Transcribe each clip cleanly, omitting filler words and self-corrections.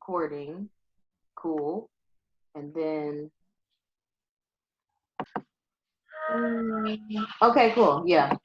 recording. Cool. And then, okay, cool. Yeah.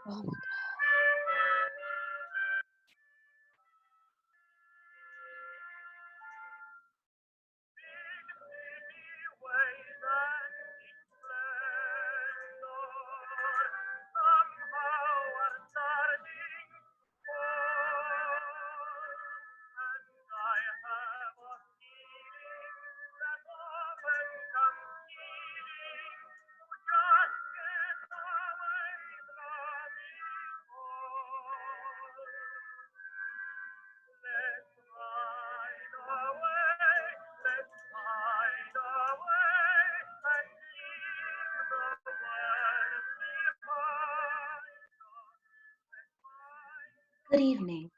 Oh my Good evening,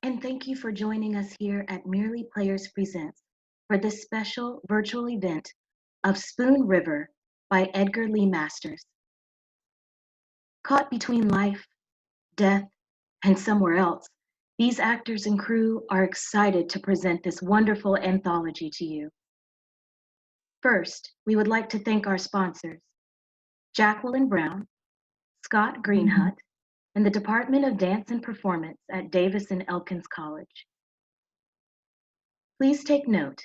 and thank you for joining us here at Merely Players Presents for this special virtual event of Spoon River by Edgar Lee Masters. Caught between life, death, and somewhere else, these actors and crew are excited to present this wonderful anthology to you. First, we would like to thank our sponsors, Jacqueline Brown, Scott Greenhut, and the Department of Dance and Performance at Davis and Elkins College. Please take note,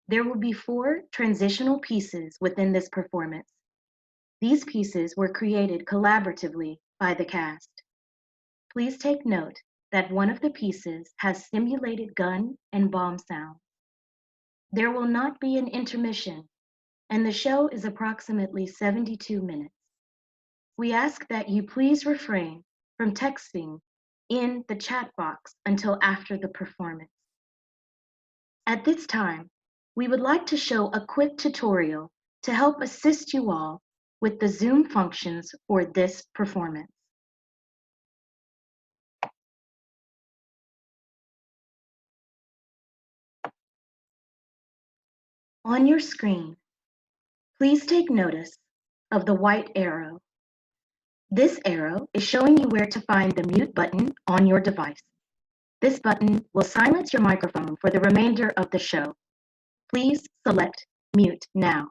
there will be 4 transitional pieces within this performance. These pieces were created collaboratively by the cast. Please take note that one of the pieces has simulated gun and bomb sound. There will not be an intermission, and the show is approximately 72 minutes. We ask that you please refrain from texting in the chat box until after the performance. At this time, we would like to show a quick tutorial to help assist you all with the Zoom functions for this performance. On your screen, please take notice of the white arrow. This arrow is showing you where to find the mute button on your device. This button will silence your microphone for the remainder of the show. Please select Mute now.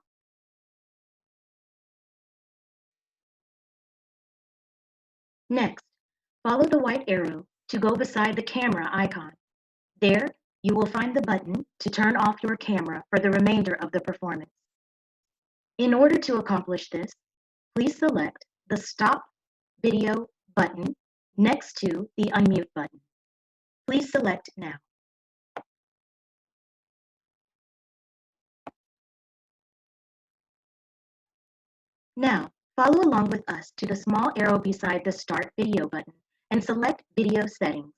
Next, follow the white arrow to go beside the camera icon. There, you will find the button to turn off your camera for the remainder of the performance. In order to accomplish this, please select the Stop Video button next to the Unmute button. Please select now. Now, follow along with us to the small arrow beside the Start Video button and select Video Settings.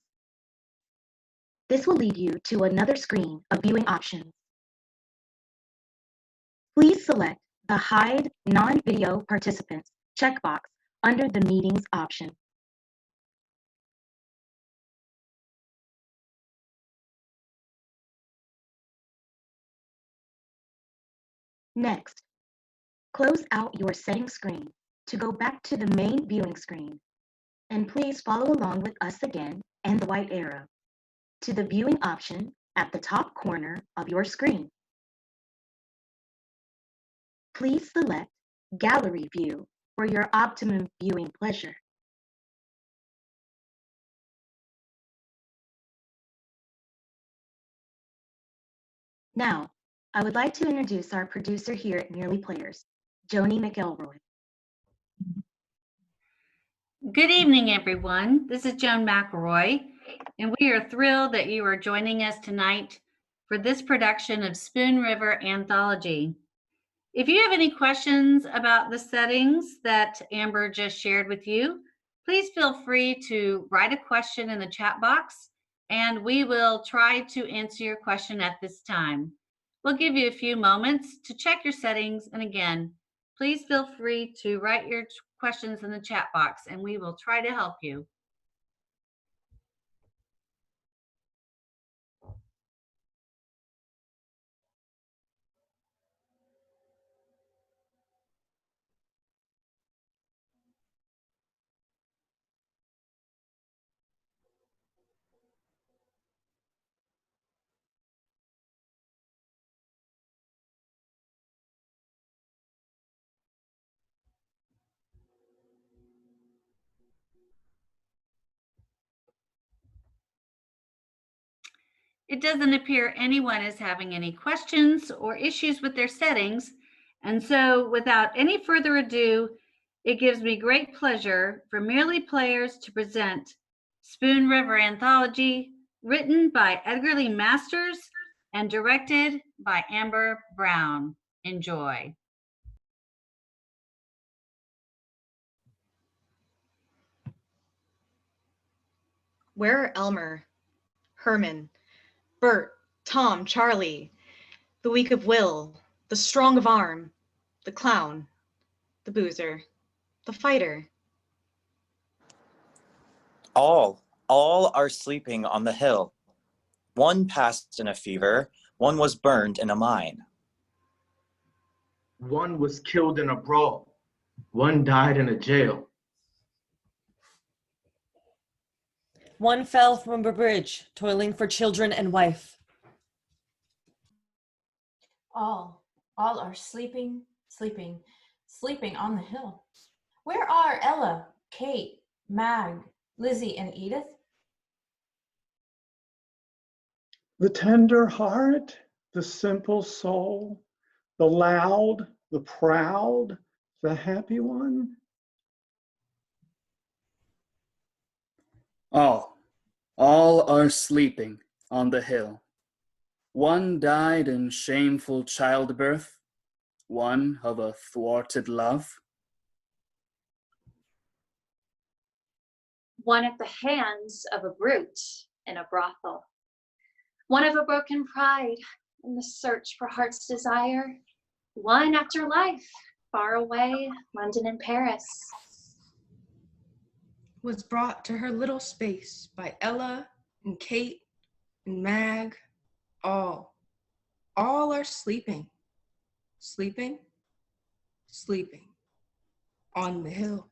This will lead you to another screen of viewing options. Please select the Hide Non-Video Participants checkbox under the Meetings option. Next, close out your settings screen to go back to the main viewing screen, and please follow along with us again and the white arrow to the viewing option at the top corner of your screen. Please select Gallery View for your optimum viewing pleasure. Now, I would like to introduce our producer here at Merely Players, Joni McElroy. Good evening, everyone. This is Joan McElroy, and we are thrilled that you are joining us tonight for this production of Spoon River Anthology. If you have any questions about the settings that Amber just shared with you, please feel free to write a question in the chat box, and we will try to answer your question at this time. We'll give you a few moments to check your settings, and again, please feel free to write your questions in the chat box, and we will try to help you. It doesn't appear anyone is having any questions or issues with their settings. And so without any further ado, it gives me great pleasure for Merely Players to present Spoon River Anthology, written by Edgar Lee Masters and directed by Amber Brown. Enjoy. Where are Elmer, Herman, Bert, Tom, Charlie, the weak of will, the strong of arm, the clown, the boozer, the fighter? All are sleeping on the hill. One passed in a fever, one was burned in a mine. One was killed in a brawl, one died in a jail. One fell from a bridge, toiling for children and wife. All are sleeping on the hill. Where are Ella, Kate, Mag, Lizzie, and Edith? The tender heart, the simple soul, the loud, the proud, the happy one. All are sleeping on the hill. One died in shameful childbirth, one of a thwarted love. One at the hands of a brute in a brothel. One of a broken pride in the search for heart's desire. One after life, far away, London and Paris. Was brought to her little space by Ella and Kate and Mag. All are sleeping, sleeping, sleeping on the hill.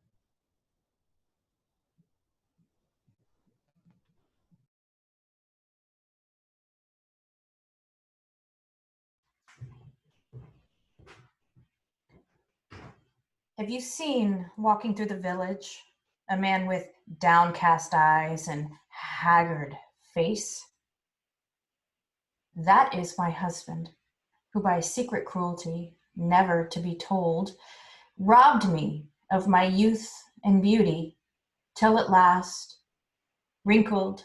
Have you seen walking through the village a man with downcast eyes and haggard face? That is my husband, who by secret cruelty, never to be told, robbed me of my youth and beauty, till at last, wrinkled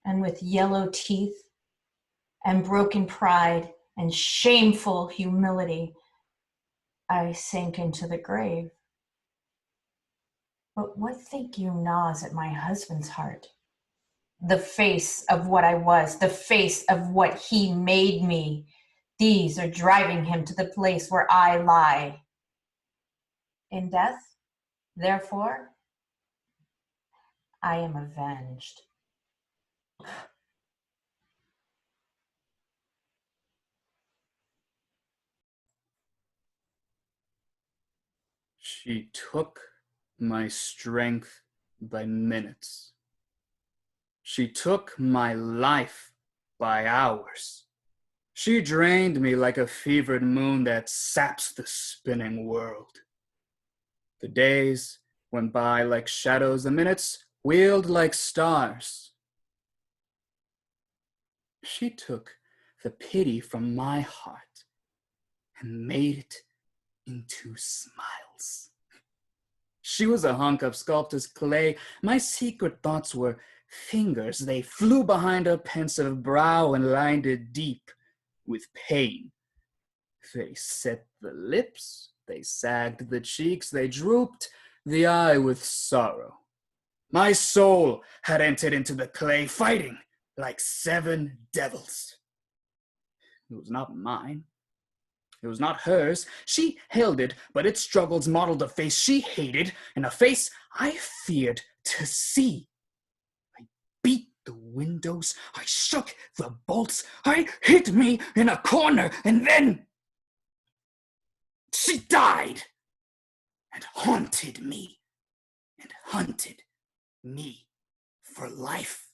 and with yellow teeth and broken pride and shameful humility, I sank into the grave. But what think you gnaws at my husband's heart? The face of what I was, the face of what he made me. These are driving him to the place where I lie. In death, therefore, I am avenged. She took my strength by minutes. She took my life by hours. She drained me like a fevered moon that saps the spinning world. The days went by like shadows, the minutes wheeled like stars. She took the pity from my heart and made it into smiles. She was a hunk of sculptor's clay. My secret thoughts were fingers. They flew behind her pensive brow and lined it deep with pain. They set the lips, they sagged the cheeks, they drooped the eye with sorrow. My soul had entered into the clay, fighting like 7 devils. It was not mine. It was not hers. She held it, but its struggles modeled a face she hated and a face I feared to see. I beat the windows. I shook the bolts. I hid me in a corner, and then she died and haunted me and hunted me for life.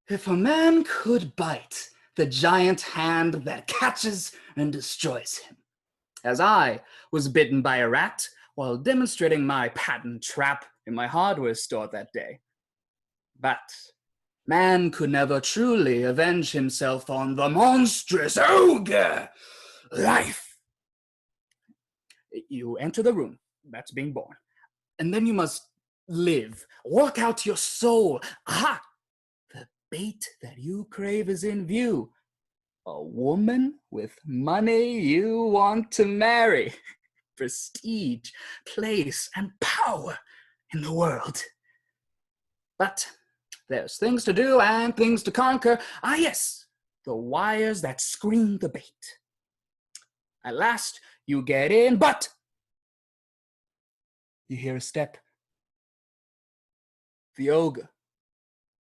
If a man could bite the giant hand that catches and destroys him, as I was bitten by a rat while demonstrating my patent trap in my hardware store that day. But man could never truly avenge himself on the monstrous ogre, life. You enter the room that's being born, and then you must live, work out your soul. Aha! The bait that you crave is in view. A woman with money you want to marry. Prestige, place, and power in the world. But there's things to do and things to conquer. Ah, yes, the wires that screen the bait. At last, you get in, but you hear a step. The ogre,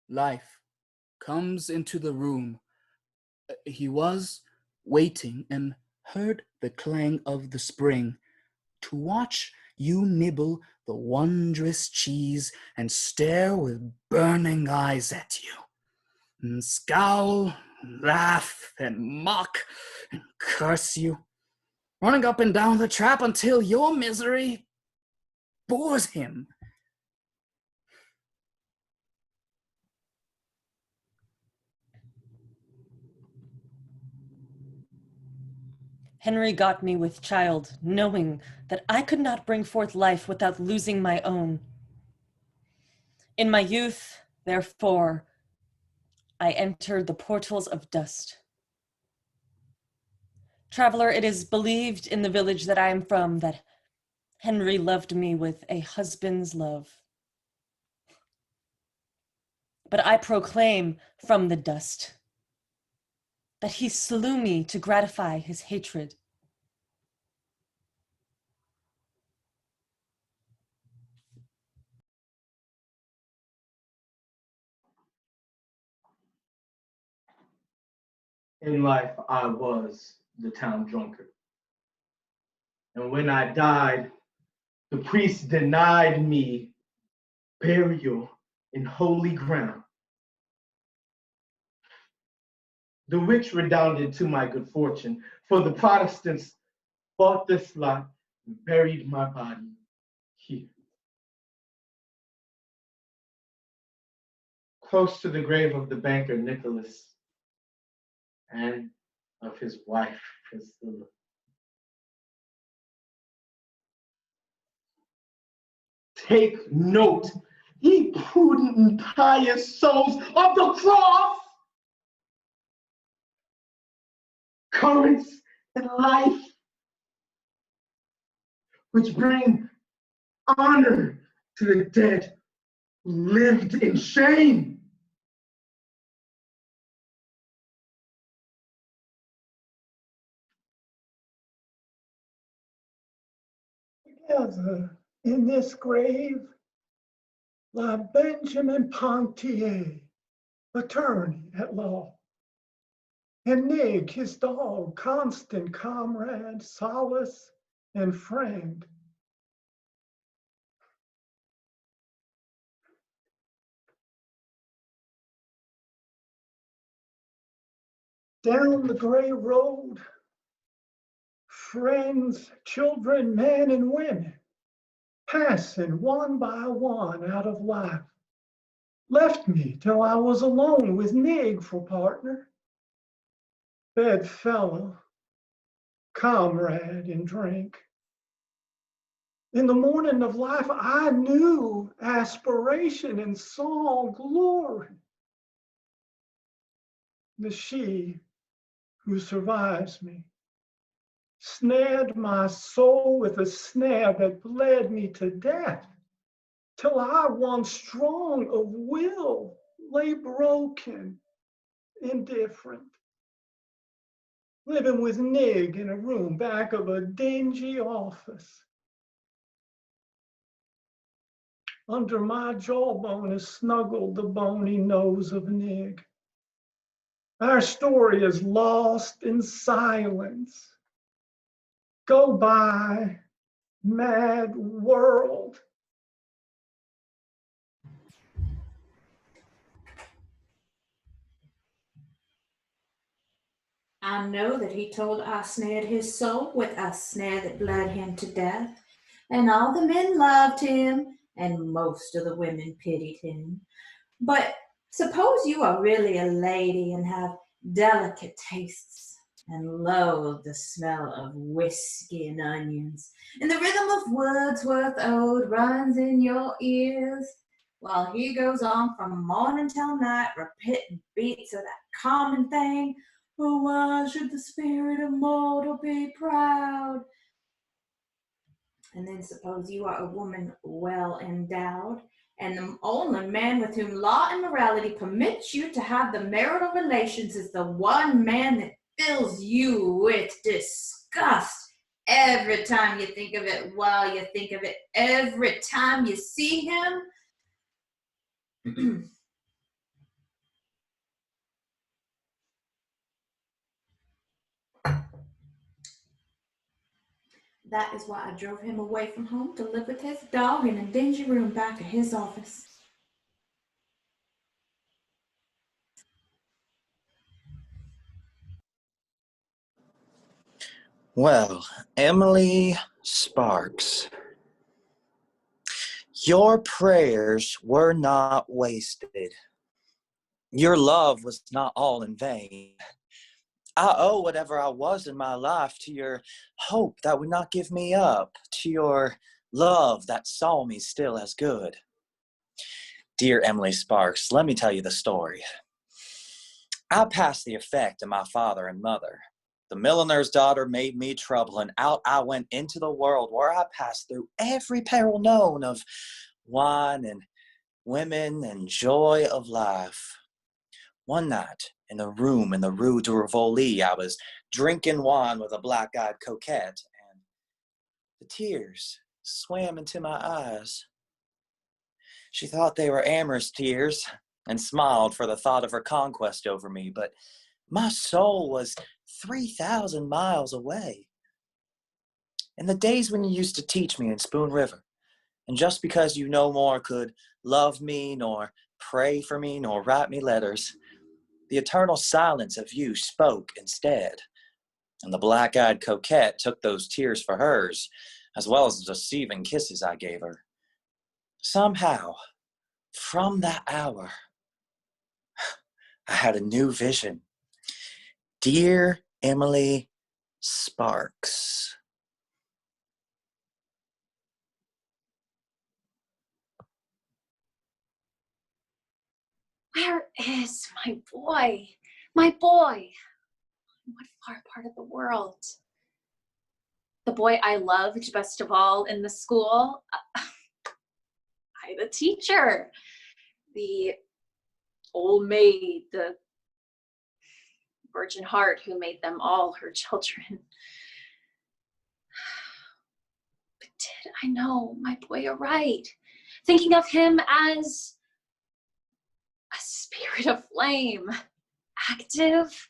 life, comes into the room. He was waiting and heard the clang of the spring to watch you nibble the wondrous cheese and stare with burning eyes at you, and scowl, and laugh, and mock, and curse you, running up and down the trap until your misery bores him. Henry got me with child, knowing that I could not bring forth life without losing my own. In my youth, Therefore, I entered the portals of dust. Traveler, it is believed in the village that I am from that Henry loved me with a husband's love. But I proclaim from the dust that he slew me to gratify his hatred. In life, I was the town drunkard. And when I died, the priest denied me burial in holy ground. The which redounded to my good fortune, for the Protestants bought this lot and buried my body here. Close to the grave of the banker Nicholas and of his wife Priscilla. Take note, ye prudent and pious souls of the cross! Currents and life, which bring honor to the dead who lived in shame. Together in this grave lie Benjamin Pontier, attorney at law, and Nig, his dog, constant comrade, solace, and friend. Down the gray road, friends, children, men, and women, passing one by one out of life, left me till I was alone with Nig for partner, bedfellow, comrade in drink. In the morning of life, I knew aspiration and saw glory. The she who survives me snared my soul with a snare that bled me to death, till I, once strong of will, lay broken, indifferent, living with Nig in a room back of a dingy office. Under my jawbone is snuggled the bony nose of Nig. Our story is lost in silence. Go by, mad world. I know that he told I snared his soul with a snare that bled him to death, and all the men loved him, and most of the women pitied him. But suppose you are really a lady and have delicate tastes and loathe the smell of whiskey and onions, and the rhythm of Wordsworth ode runs in your ears, while he goes on from morning till night, repeating beats of that common thing. Oh, why should the spirit of mortal be proud? And then suppose you are a woman well endowed, and the only man with whom law and morality permits you to have the marital relations is the one man that fills you with disgust every time you think of it, while you think of it every time you see him. That is why I drove him away from home to live with his dog in a dingy room back of his office. Well, Emily Sparks, your prayers were not wasted. Your love was not all in vain. I owe whatever I was in my life to your hope that would not give me up, to your love that saw me still as good. Dear Emily Sparks, let me tell you the story. I passed the effect of my father and mother. The milliner's daughter made me trouble, and out I went into the world where I passed through every peril known of wine and women and joy of life. One night, in a room in the Rue de Rivoli, I was drinking wine with a black-eyed coquette, and the tears swam into my eyes. She thought they were amorous tears and smiled for the thought of her conquest over me, but my soul was 3,000 miles away. In the days when you used to teach me in Spoon River, and just because you no more could love me, nor pray for me, nor write me letters, the eternal silence of you spoke instead, and the black-eyed coquette took those tears for hers, as well as the deceiving kisses I gave her. Somehow, from that hour, I had a new vision. Dear Emily Sparks. Where is my boy? My boy. In what far part of the world? The boy I loved best of all in the school. I, the teacher. The old maid, the Virgin Heart who made them all her children. But did I know my boy aright? Thinking of him as a spirit of flame, active,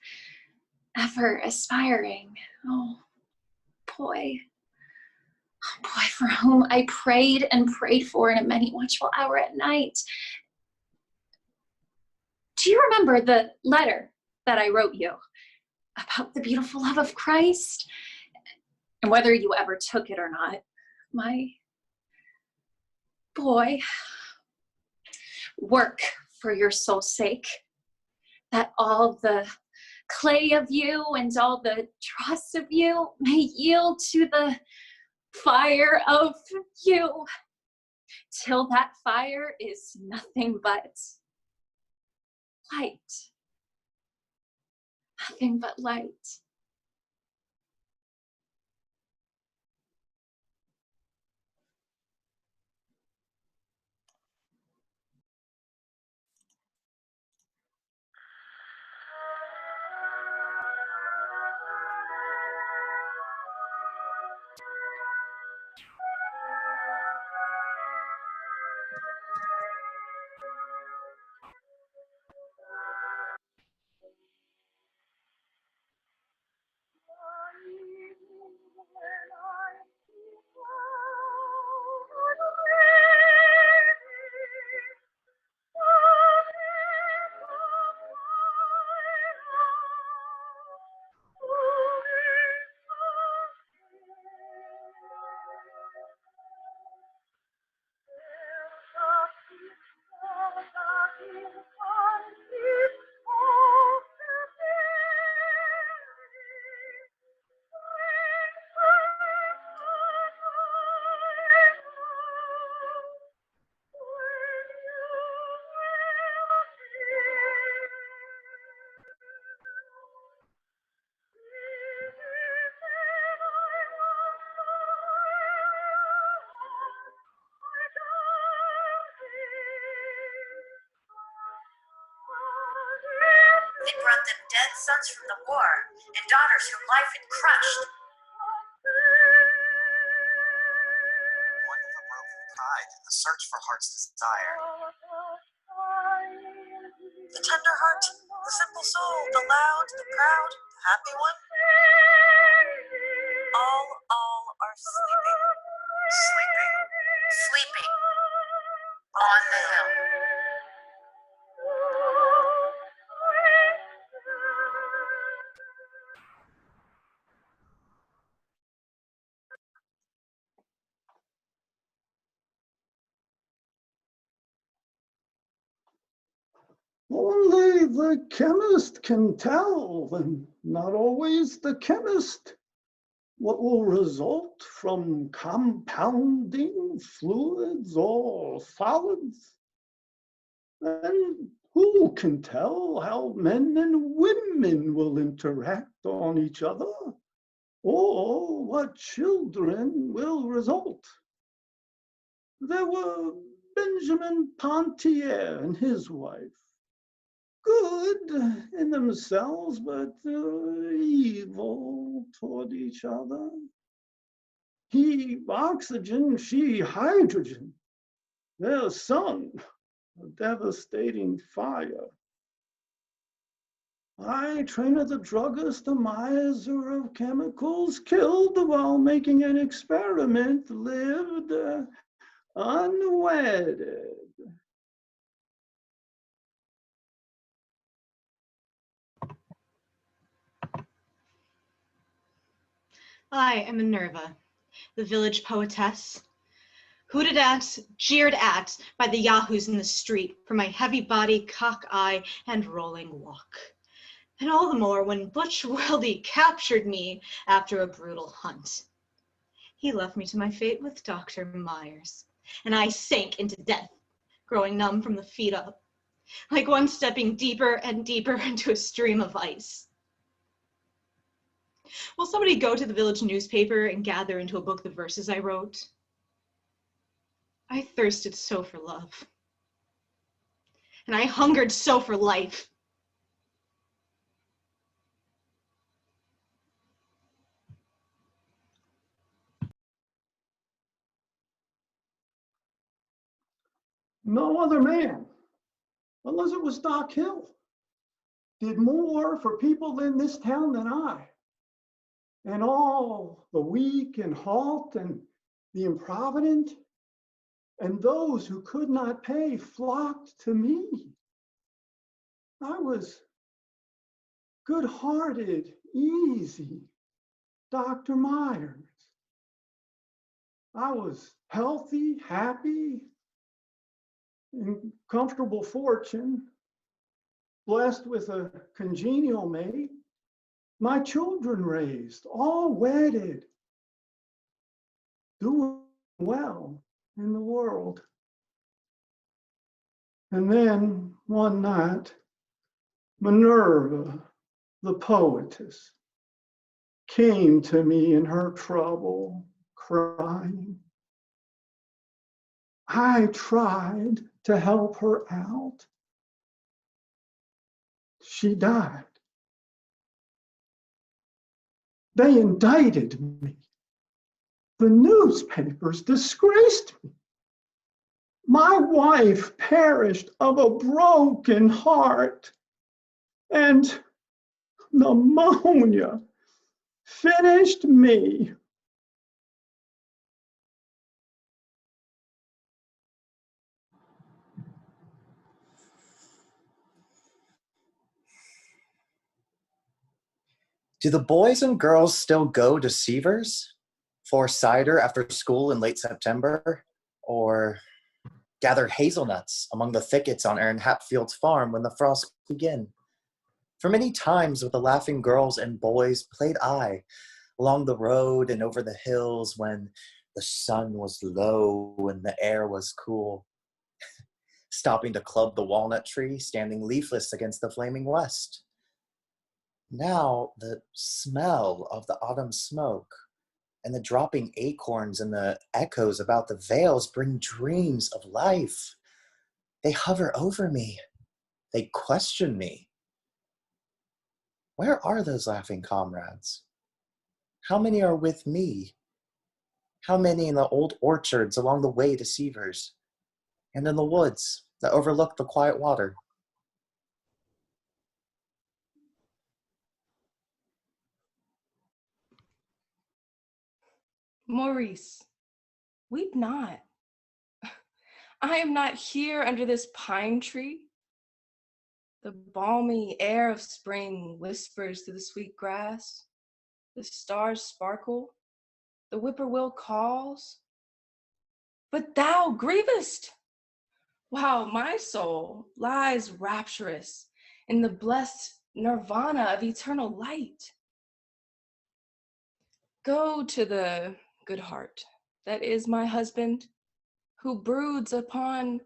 ever aspiring. Oh, boy. Oh, boy, for whom I prayed and prayed for in a many watchful hour at night. Do you remember the letter that I wrote you about the beautiful love of Christ? And whether you ever took it or not, my boy, work for your soul's sake, that all the clay of you and all the dross of you may yield to the fire of you, till that fire is nothing but light. Nothing but light. They brought them dead sons from the war and daughters whom life had crushed. One of them broke with pride in the search for heart's desire. The tender heart, the simple soul, the loud, the proud, the happy one. All are sleeping, sleeping, sleeping on the hill. Only the chemist can tell, and not always the chemist, what will result from compounding fluids or solids. And who can tell how men and women will interact on each other, or what children will result? There were Benjamin Pontier and his wife, good in themselves, but evil toward each other. He oxygen, she hydrogen. Their son, a devastating fire. I, Trainer the druggist, a miser of chemicals, killed while making an experiment, lived unwedded. I am Minerva, the village poetess, hooted at, jeered at by the yahoos in the street for my heavy body, cock eye, and rolling walk. And all the more when Butch Wildy captured me after a brutal hunt. He left me to my fate with Dr. Myers, and I sank into death, growing numb from the feet up, like one stepping deeper and deeper into a stream of ice. Will somebody go to the village newspaper and gather into a book the verses I wrote? I thirsted so for love, and I hungered so for life. No other man, unless it was Doc Hill, did more for people in this town than I. And all the weak and halt and the improvident and those who could not pay flocked to me. I was good-hearted, easy, Dr. Myers. I was healthy, happy, in comfortable fortune, blessed with a congenial mate, my children raised, all wedded, doing well in the world. And then one night, Minerva, the poetess, came to me in her trouble, crying. I tried to help her out. She died. They indicted me. The newspapers disgraced me. My wife perished of a broken heart, and pneumonia finished me. Do the boys and girls still go to Seavers for cider after school in late September? Or gather hazelnuts among the thickets on Aaron Hatfield's farm when the frosts begin? For many times with the laughing girls and boys played I along the road and over the hills when the sun was low and the air was cool, stopping to club the walnut tree standing leafless against the flaming west. Now the smell of the autumn smoke and the dropping acorns and the echoes about the vales bring dreams of life. They hover over me. They question me. Where are those laughing comrades? How many are with me? How many in the old orchards along the way to Seavers, and in the woods that overlook the quiet water? Maurice, weep not. I am not here under this pine tree. The balmy air of spring whispers through the sweet grass. The stars sparkle. The whippoorwill calls. But thou grievest, while my soul lies rapturous in the blessed nirvana of eternal light. Go to the good heart that is my husband, who broods upon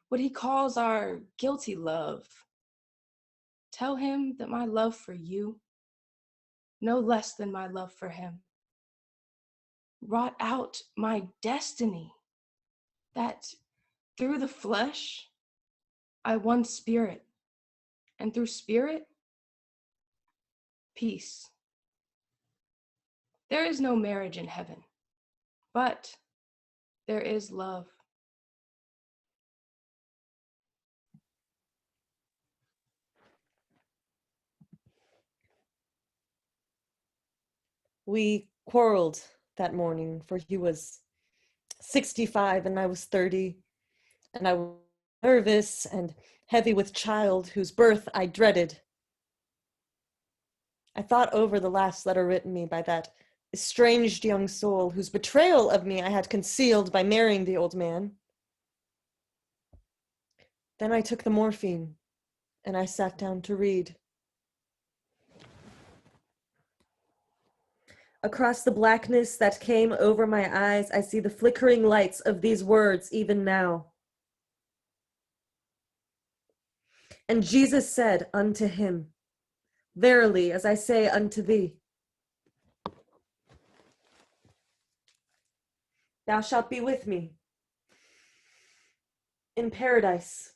what he calls our guilty love. Tell him that my love for you, no less than my love for him, wrought out my destiny, that through the flesh I won spirit, and through spirit, peace. There is no marriage in heaven, but there is love. We quarreled that morning, for he was 65 and I was 30, and I was nervous and heavy with child whose birth I dreaded. I thought over the last letter written me by that estranged young soul whose betrayal of me I had concealed by marrying the old man. Then I took the morphine and I sat down to read. Across the blackness that came over my eyes, I see the flickering lights of these words even now. And Jesus said unto him, verily, as I say unto thee, thou shalt be with me in paradise.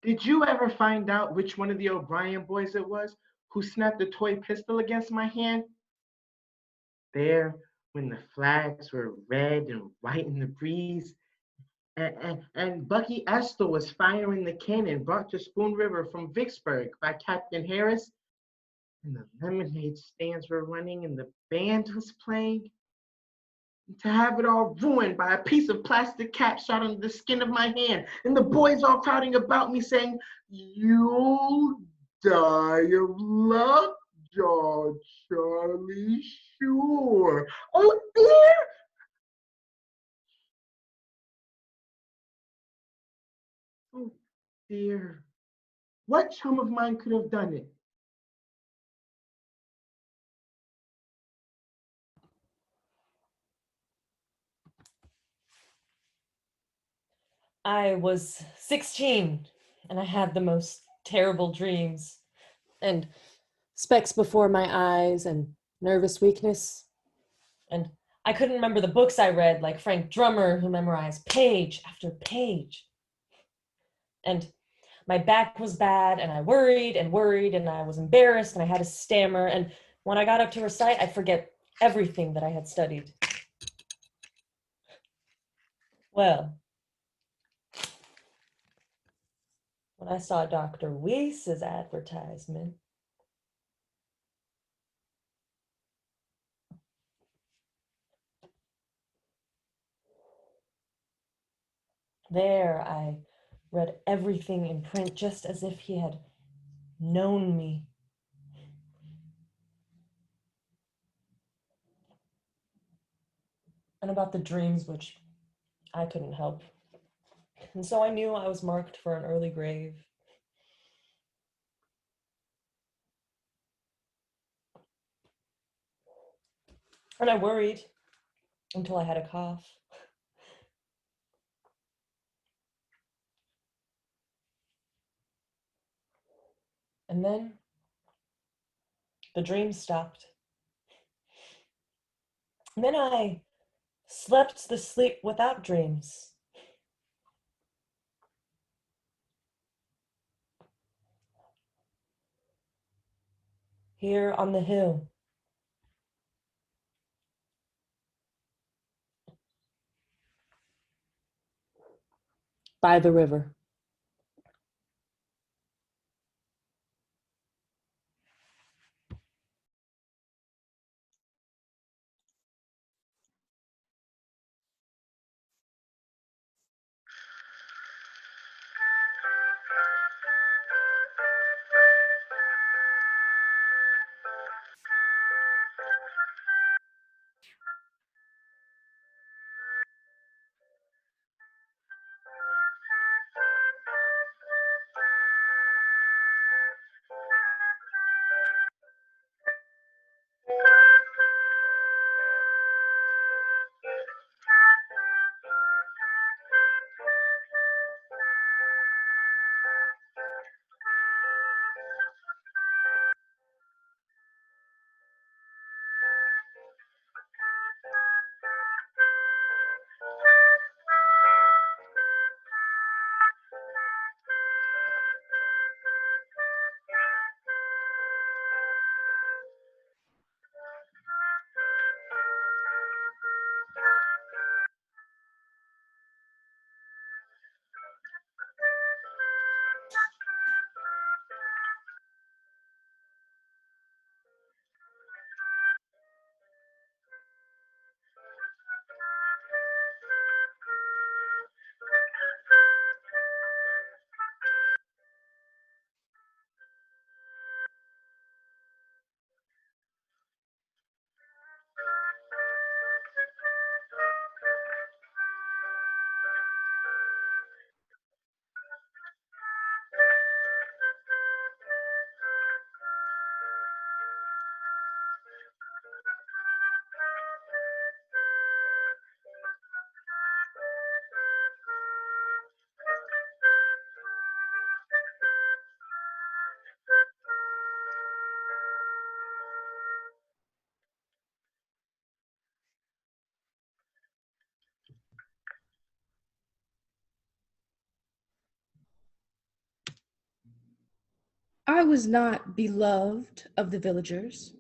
Did you ever find out which one of the O'Brien boys it was who snapped the toy pistol against my hand? There, when the flags were red and white in the breeze, and Bucky Esther was firing the cannon brought to Spoon River from Vicksburg by Captain Harris, and the lemonade stands were running and the band was playing. To have it all ruined by a piece of plastic cap shot under the skin of my hand, and the boys all crowding about me saying, "You'll die of lockjaw, Charlie, sure." Oh dear! Oh dear. What chum of mine could have done it? I was 16 and I had the most terrible dreams and specks before my eyes and nervous weakness. And I couldn't remember the books I read, like Frank Drummer, who memorized page after page. And my back was bad, and I worried and worried, and I was embarrassed, and I had a stammer. And when I got up to recite, I'd forget everything that I had studied. Well, when I saw Dr. Weiss's advertisement, there I read everything in print just as if he had known me. And about the dreams which I couldn't help. And so I knew I was marked for an early grave. And I worried until I had a cough. And then the dreams stopped. And then I slept the sleep without dreams. Here on the hill. By the river. I was not beloved of the villagers,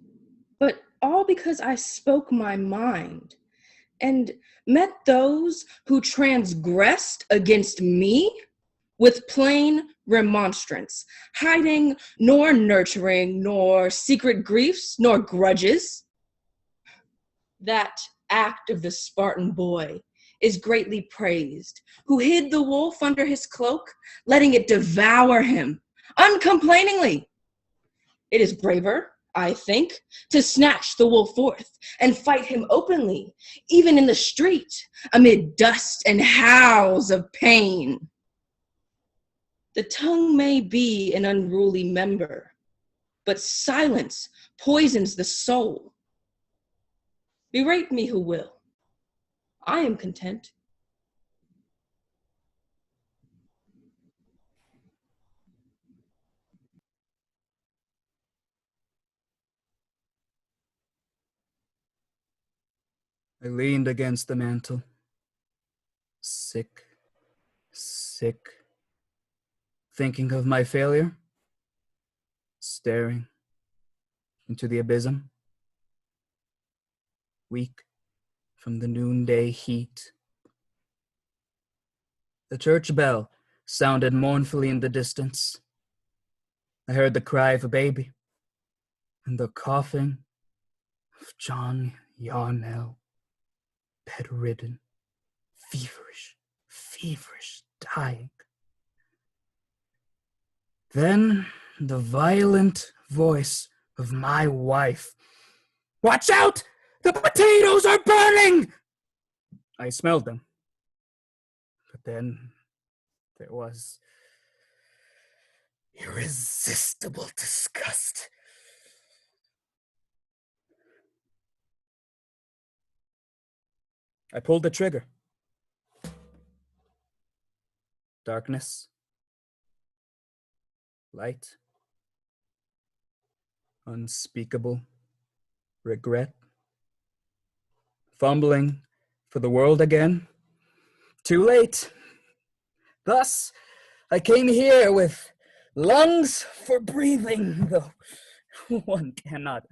but all because I spoke my mind and met those who transgressed against me with plain remonstrance, hiding nor nurturing, nor secret griefs, nor grudges. That act of the Spartan boy is greatly praised, who hid the wolf under his cloak, letting it devour him uncomplainingly. It is braver, I think, to snatch the wolf forth and fight him openly, even in the street, amid dust and howls of pain. The tongue may be an unruly member, but silence poisons the soul. Berate me who will. I am content. I leaned against the mantel, sick, thinking of my failure, staring into the abysm, weak from the noonday heat. The church bell sounded mournfully in the distance. I heard the cry of a baby and the coughing of John Yarnell, bedridden, feverish, dying. Then the violent voice of my wife. "Watch out! The potatoes are burning!" I smelled them. But then there was irresistible disgust. I pulled the trigger. Darkness. Light. Unspeakable regret. Fumbling for the world again. Too late. Thus, I came here with lungs for breathing, though one cannot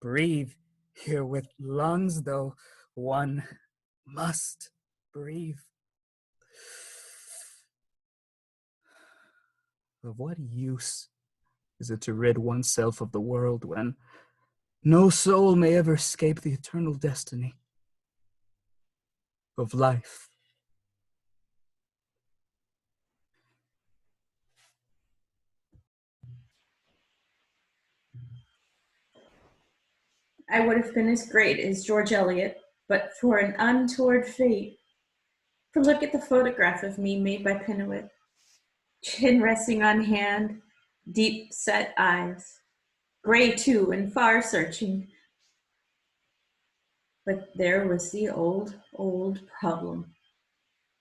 breathe here with lungs, though one must breathe. Of what use is it to rid oneself of the world when no soul may ever escape the eternal destiny of life? I would have been as great as George Eliot, but for an untoward fate. For look at the photograph of me made by Pinowit. Chin resting on hand, deep set eyes, gray too and far searching. But there was the old problem.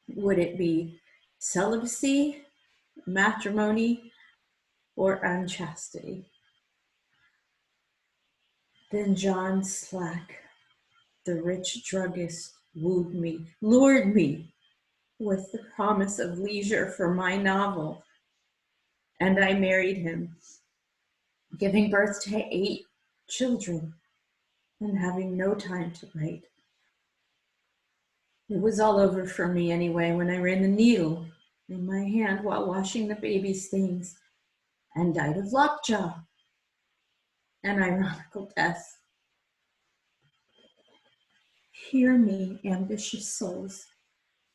Would it be celibacy, matrimony, or unchastity? Then John Slack, the rich druggist, wooed me, lured me with the promise of leisure for my novel. And I married him, giving birth to 8 children and having no time to write. It was all over for me anyway when I ran the needle in my hand while washing the baby's things and died of lockjaw, an ironical death. Hear me, ambitious souls.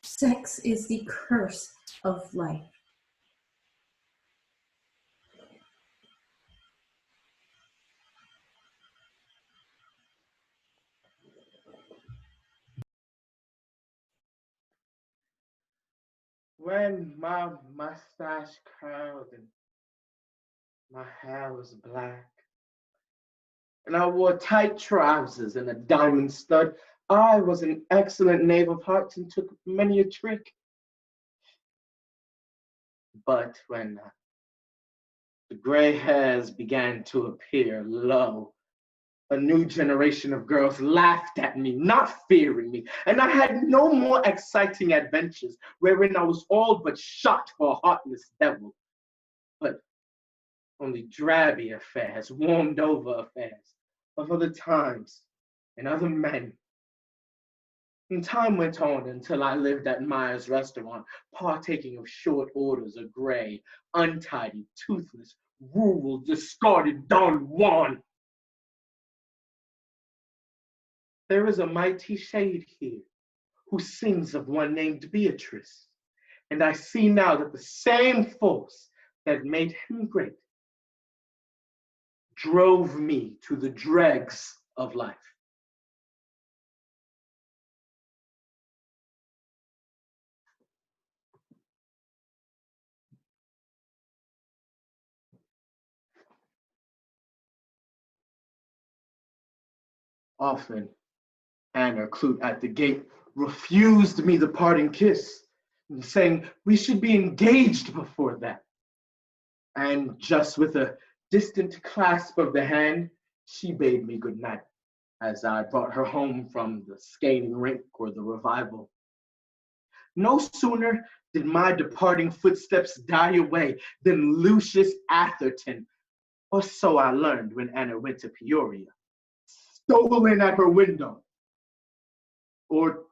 Sex is the curse of life. When my mustache curled and my hair was black, and I wore tight trousers and a diamond stud, I was an excellent knave of hearts and took many a trick. But when the gray hairs began to appear, lo, a new generation of girls laughed at me, not fearing me, and I had no more exciting adventures wherein I was all but shot for a heartless devil. But only drabby affairs, warmed over affairs of other times and other men. And time went on until I lived at Myers' restaurant, partaking of short orders of gray, untidy, toothless, rural, discarded Don Juan. There is a mighty shade here who sings of one named Beatrice, and I see now that the same force that made him great drove me to the dregs of life. Often, Anna Clute at the gate refused me the parting kiss, saying we should be engaged before that. And just with a distant clasp of the hand, she bade me good night as I brought her home from the skating rink or the revival. No sooner did my departing footsteps die away than Lucius Atherton, or so I learned when Anna went to Peoria, stole in at her window, or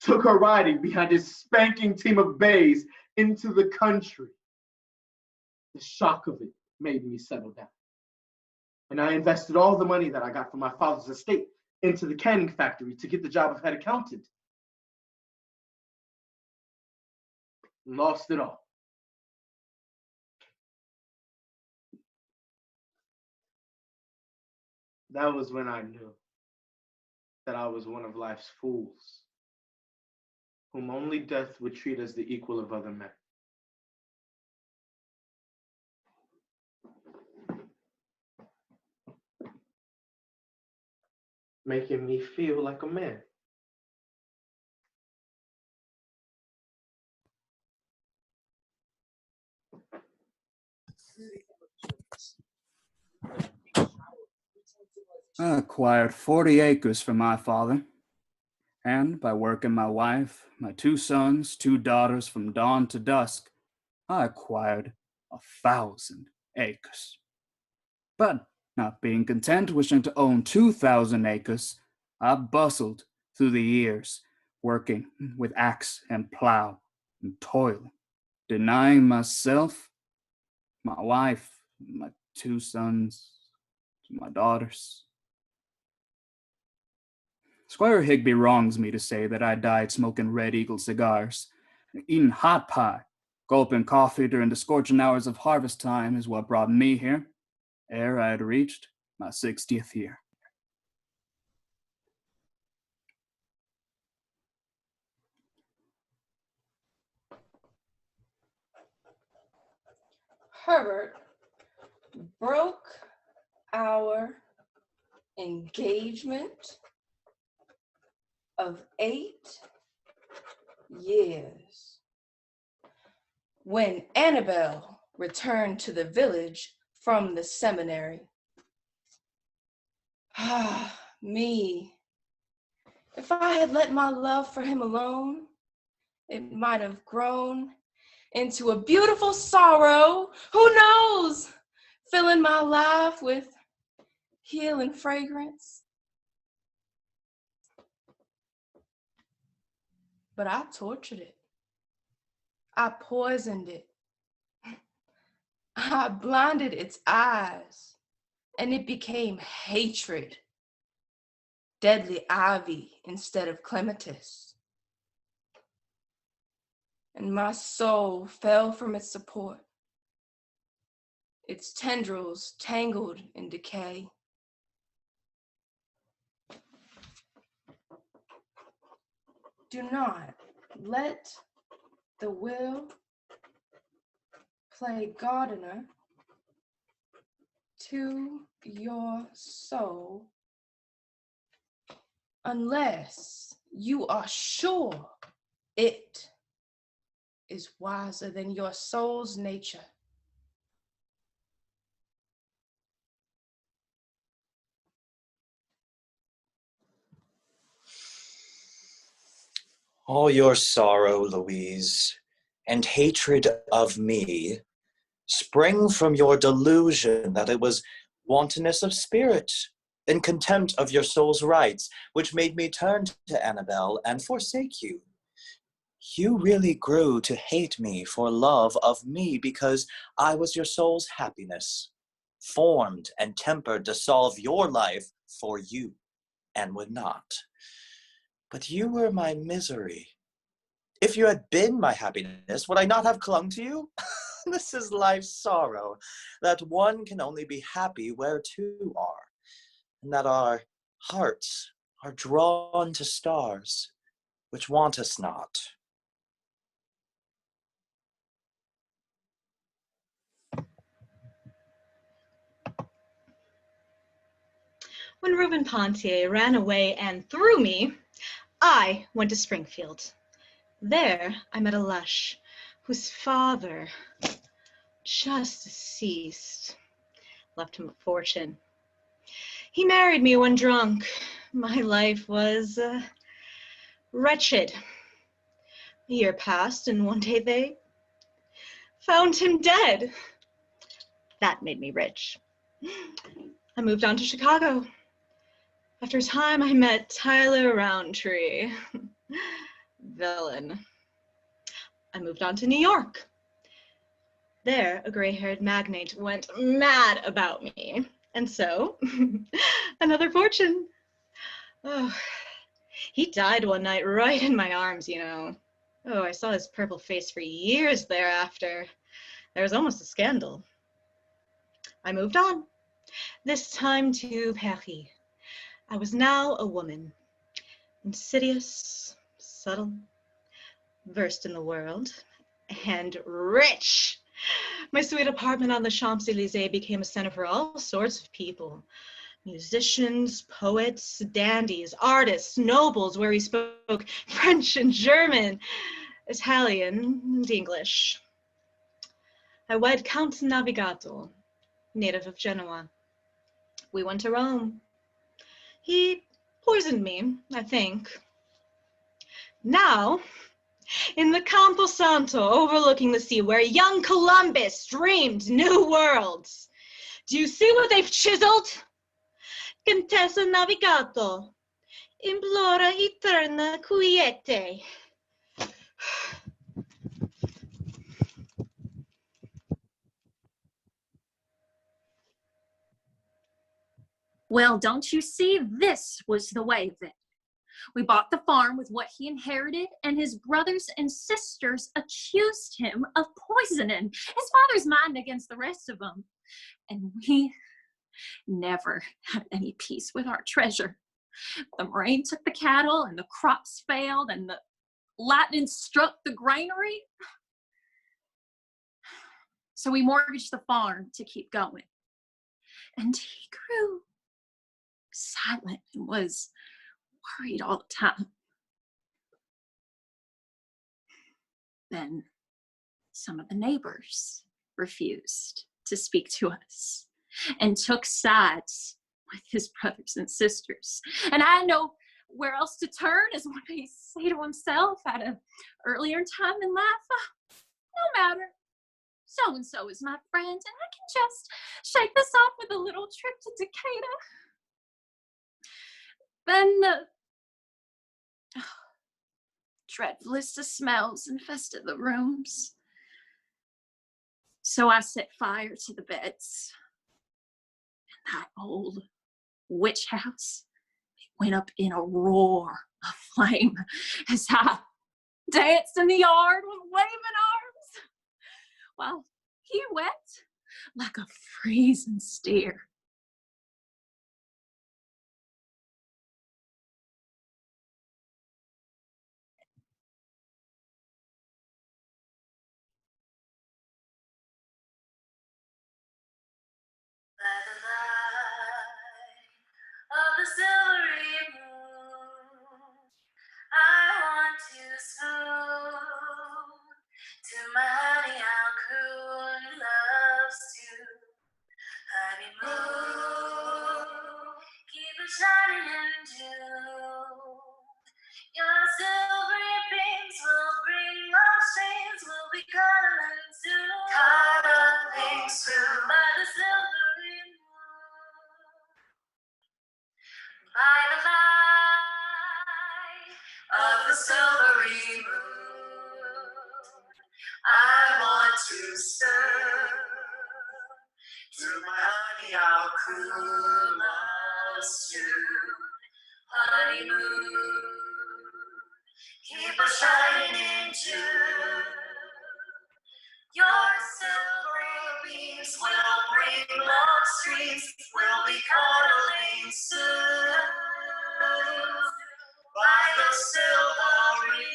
took her riding behind his spanking team of bays into the country. The shock of it made me settle down. And I invested all the money that I got from my father's estate into the canning factory to get the job of head accountant. Lost it all. That was when I knew that I was one of life's fools, whom only death would treat as the equal of other men. Making me feel like a man. I acquired 40 acres from my father, and by working my wife, my 2 sons, 2 daughters from dawn to dusk, I acquired 1,000 acres. But not being content, wishing to own 2,000 acres, I bustled through the years, working with axe and plow and toil, denying myself, my wife, my 2 sons, my daughters. Squire Higby wrongs me to say that I died smoking Red Eagle cigars. Eating hot pie, gulping coffee during the scorching hours of harvest time is what brought me here, ere I had reached my 60th year. Herbert broke our engagement of 8 years when Annabelle returned to the village from the seminary. Ah, me. If I had let my love for him alone, it might have grown into a beautiful sorrow, who knows, filling my life with healing fragrance. But I tortured it. I poisoned it. I blinded its eyes, and it became hatred, deadly ivy instead of clematis. And my soul fell from its support, its tendrils tangled in decay. Do not let the will play gardener to your soul unless you are sure it is wiser than your soul's nature. All your sorrow, Louise, and hatred of me spring from your delusion that it was wantonness of spirit and contempt of your soul's rights, which made me turn to Annabelle and forsake you. You really grew to hate me for love of me because I was your soul's happiness, formed and tempered to solve your life for you, and would not. But you were my misery. If you had been my happiness, would I not have clung to you? This is life's sorrow, that one can only be happy where two are, and that our hearts are drawn to stars which want us not. When Reuben Pontier ran away and threw me, I went to Springfield. There I met a lush whose father, just deceased, left him a fortune. He married me when drunk. My life was wretched. A year passed, and one day they found him dead. That made me rich. I moved on to Chicago. After a time, I met Tyler Roundtree. Villain. I moved on to New York. There, a gray-haired magnate went mad about me. And so, another fortune. Oh, he died one night right in my arms, you know. Oh, I saw his purple face for years thereafter. There was almost a scandal. I moved on, this time to Paris. I was now a woman, insidious, subtle, versed in the world, and rich. My sweet apartment on the Champs-Elysees became a center for all sorts of people. Musicians, poets, dandies, artists, nobles, where we spoke French and German, Italian, and English. I wed Count Navigato, native of Genoa. We went to Rome. He poisoned me, I think. Now, in the Campo Santo overlooking the sea, where young Columbus dreamed new worlds, do you see what they've chiseled? Contessa Navigato, implora eterna quiete. Well, don't you see, this was the way of it. We bought the farm with what he inherited, and his brothers and sisters accused him of poisoning his father's mind against the rest of them. And we never had any peace with our treasure. The rain took the cattle, and the crops failed, and the lightning struck the granary. So we mortgaged the farm to keep going. And he grew silent and was worried all the time. Then some of the neighbors refused to speak to us and took sides with his brothers and sisters. And I know where else to turn, as one may say to himself at an earlier time in life. No matter, so-and-so is my friend, and I can just shake this off with a little trip to Decatur. Then the dreadfulest of smells infested the rooms. So I set fire to the beds. And that old witch house, it went up in a roar of flame as I danced in the yard with waving arms, while he wept like a freezing steer. By the light of the silvery moon, I want to swoon. To my honey, I'll croon loves to honeymoon. Keep it shining in June. Your silvery beams will bring love streams. We'll be cuddling soon. Cuddling. the silvery moon. I want to serve. Through my honey, I'll cool us to honeymoon. Keep us shining into your silvery beams will bring long streams. We'll be cuddling soon by the silvery moon.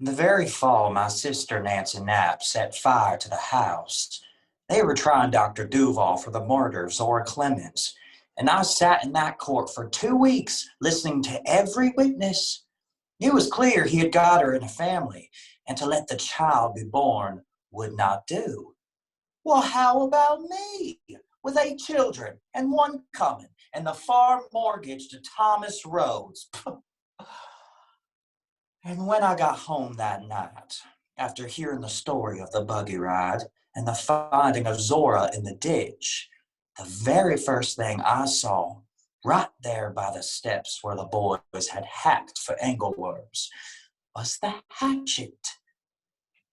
The very fall my sister Nancy Knapp set fire to the house. They were trying Dr. Duval for the murder of Zora Clemens, and I sat in that court for 2 weeks listening to every witness. It was clear he had got her in a family, and to let the child be born would not do. Well, how about me? With 8 children and 1 coming, and the farm mortgage to Thomas Rhodes. And when I got home that night, after hearing the story of the buggy ride and the finding of Zora in the ditch, the very first thing I saw, right there by the steps where the boys had hacked for angleworms, was the hatchet.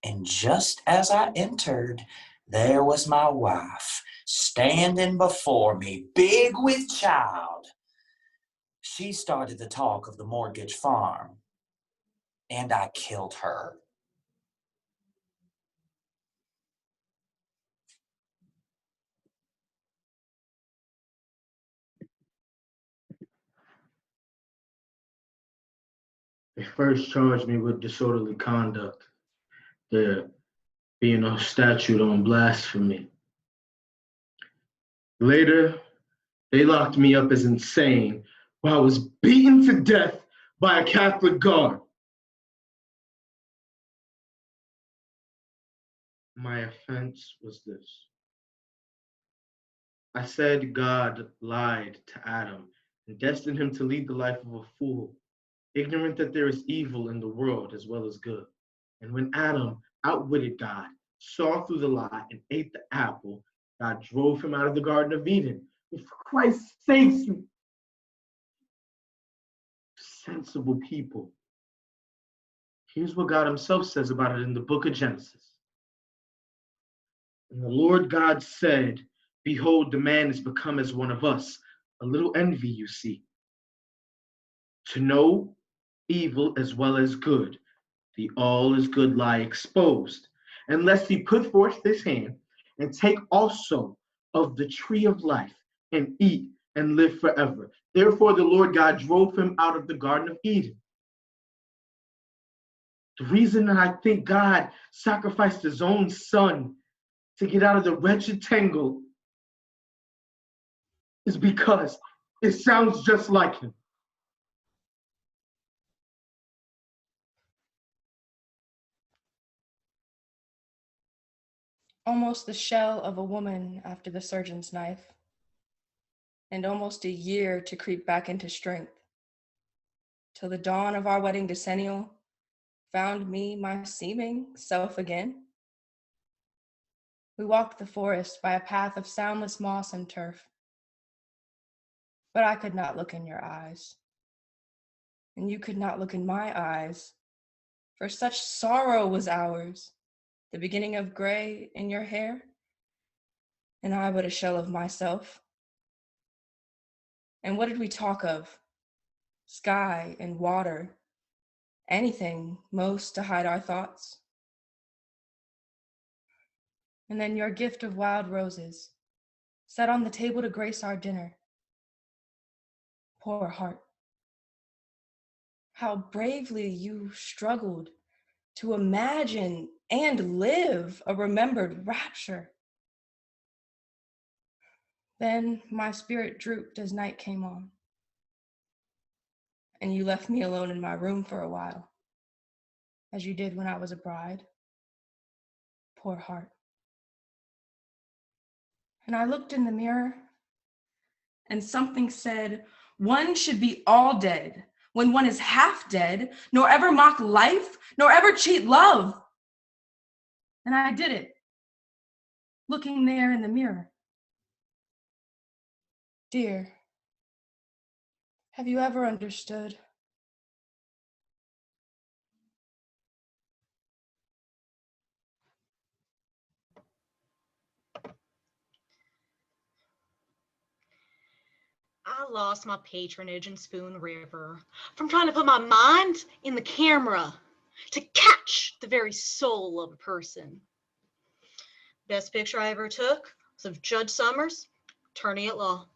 And just as I entered, there was my wife, standing before me, big with child. She started to talk of the mortgage farm, and I killed her. They first charged me with disorderly conduct, there being a statute on blasphemy. Later, they locked me up as insane while I was beaten to death by a Catholic guard. My offense was this. I said God lied to Adam and destined him to lead the life of a fool, ignorant that there is evil in the world as well as good. And when Adam outwitted God, saw through the lie, and ate the apple, God drove him out of the Garden of Eden. And for Christ's sake, you sensible people, here's what God himself says about it in the book of Genesis. And the Lord God said, behold, the man has become as one of us, a little envy, you see, to know evil as well as good. The all is good lie exposed, unless he put forth his hand and take also of the tree of life and eat and live forever. Therefore, the Lord God drove him out of the Garden of Eden. The reason that I think God sacrificed his own son to get out of the wretched tangle is because it sounds just like him. Almost the shell of a woman after the surgeon's knife, and almost a year to creep back into strength, till the dawn of our wedding decennial found me my seeming self again. We walked the forest by a path of soundless moss and turf, but I could not look in your eyes, and you could not look in my eyes, for such sorrow was ours, the beginning of gray in your hair, and I but a shell of myself. And what did we talk of? Sky and water, anything most to hide our thoughts. And then your gift of wild roses set on the table to grace our dinner. Poor heart. How bravely you struggled to imagine and live a remembered rapture. Then my spirit drooped as night came on, and you left me alone in my room for a while, as you did when I was a bride. Poor heart. And I looked in the mirror, and something said, one should be all dead, when one is half dead, nor ever mock life, nor ever cheat love. And I did it, looking there in the mirror. Dear, have you ever understood? I lost my patronage in Spoon River from trying to put my mind in the camera to catch the very soul of a person. Best picture I ever took was of Judge Summers, attorney at law.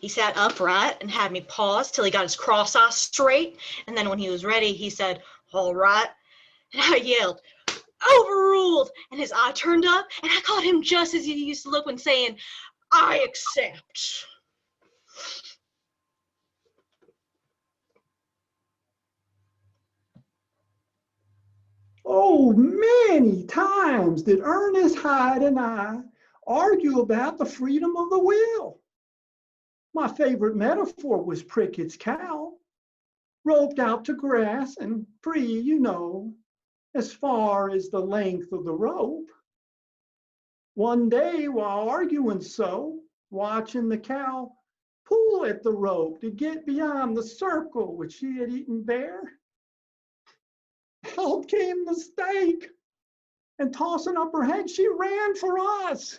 He sat upright and had me pause till he got his cross eyes straight, and then when he was ready, he said, "All right," and I yelled, "Overruled," and his eye turned up, and I caught him just as he used to look when saying, "I accept." Oh, many times did Ernest Hyde and I argue about the freedom of the will. My favorite metaphor was Pricket's cow, roped out to grass and free, as far as the length of the rope. One day, while arguing so, watching the cow pull at the rope to get beyond the circle which she had eaten bare, out came the stake, and tossing up her head, she ran for us.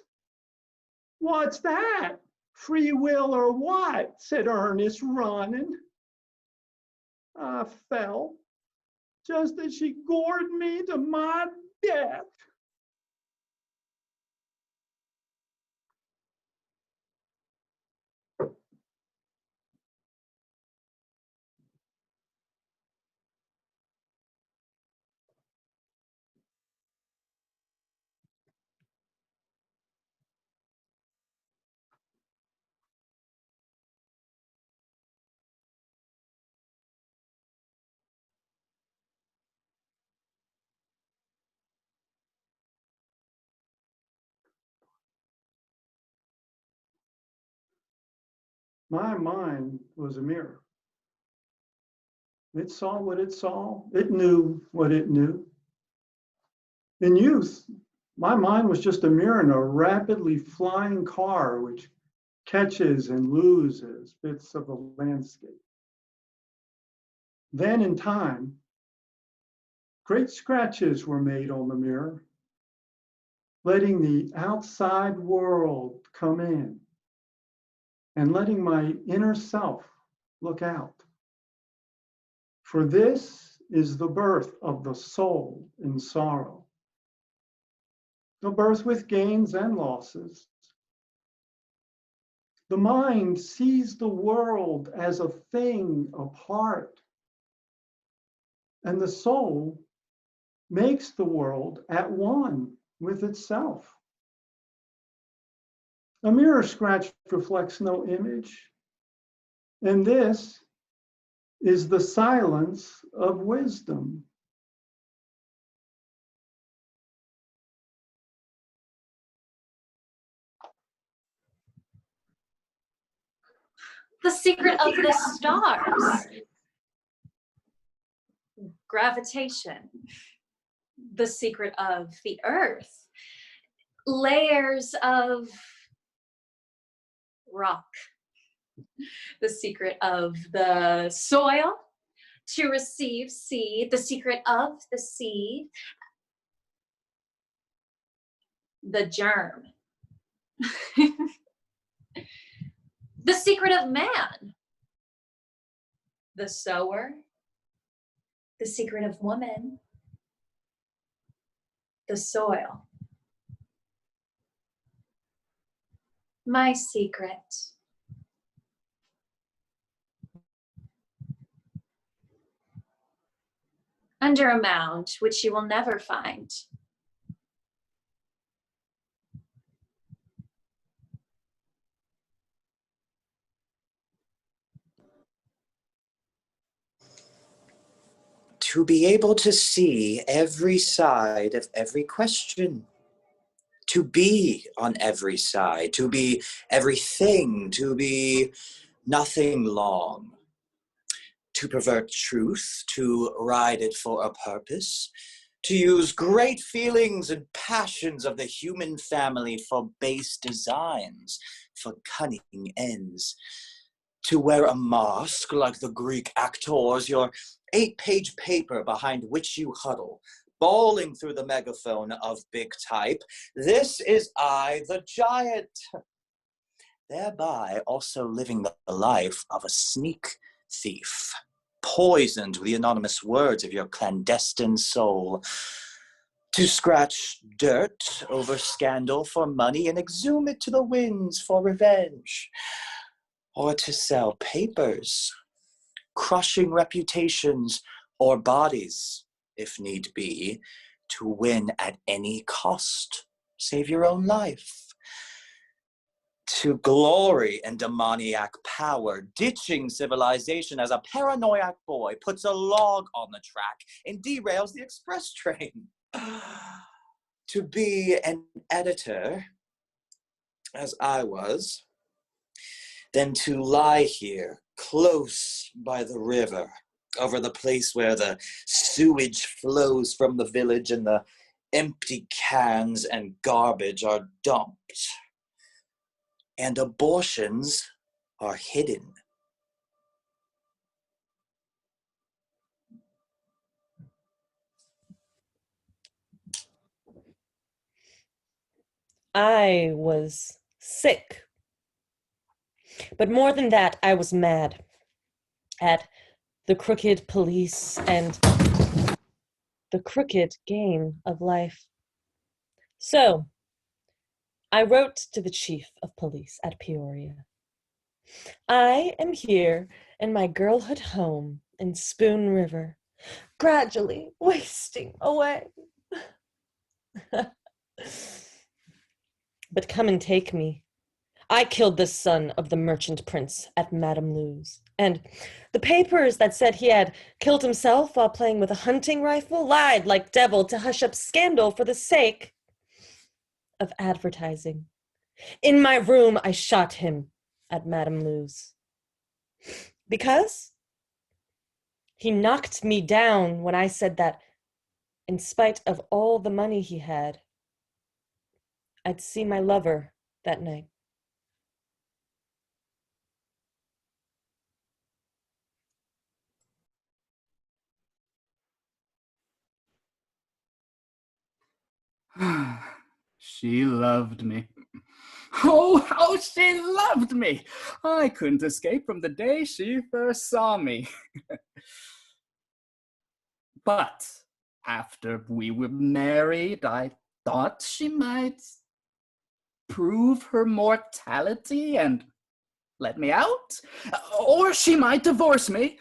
"What's that? Free will or what?" said Ernest, running. I fell just as she gored me to my death. My mind was a mirror. It saw what it saw. It knew what it knew. In youth, my mind was just a mirror in a rapidly flying car which catches and loses bits of the landscape. Then in time, great scratches were made on the mirror, letting the outside world come in and letting my inner self look out. For this is the birth of the soul in sorrow, the birth with gains and losses. The mind sees the world as a thing apart, and the soul makes the world at one with itself. A mirror scratch reflects no image, and this is the silence of wisdom. The secret of the stars. Gravitation. The secret of the earth. Layers of rock. The secret of the soil to receive seed. The secret of the seed. The germ. The secret of man. The sower. The secret of woman. The soil. My secret. Under a mound, which you will never find. To be able to see every side of every question, to be on every side, to be everything, to be nothing long. to pervert truth, to ride it for a purpose, to use great feelings and passions of the human family for base designs, for cunning ends, to wear a mask like the Greek actors, your 8-page paper behind which you huddle, bawling through the megaphone of big type, "This is I, the giant," thereby also living the life of a sneak thief, poisoned with the anonymous words of your clandestine soul, to scratch dirt over scandal for money and exhume it to the winds for revenge, or to sell papers, crushing reputations or bodies, if need be, to win at any cost, save your own life. To glory in demoniac power, ditching civilization as a paranoiac boy puts a log on the track and derails the express train. To be an editor, as I was, then to lie here, close by the river, over the place where the sewage flows from the village and the empty cans and garbage are dumped, and abortions are hidden. I was sick. But more than that, I was mad at the crooked police and the crooked game of life. So, I wrote to the chief of police at Peoria. I am here in my girlhood home in Spoon River, gradually wasting away. But come and take me. I killed the son of the merchant prince at Madame Lou's. And the papers that said he had killed himself while playing with a hunting rifle lied like devil to hush up scandal for the sake of advertising. In my room, I shot him at Madame Lou's. Because he knocked me down when I said that, in spite of all the money he had, I'd see my lover that night. She loved me. Oh, how she loved me! I couldn't escape from the day she first saw me. But after we were married, I thought she might prove her mortality and let me out, or she might divorce me.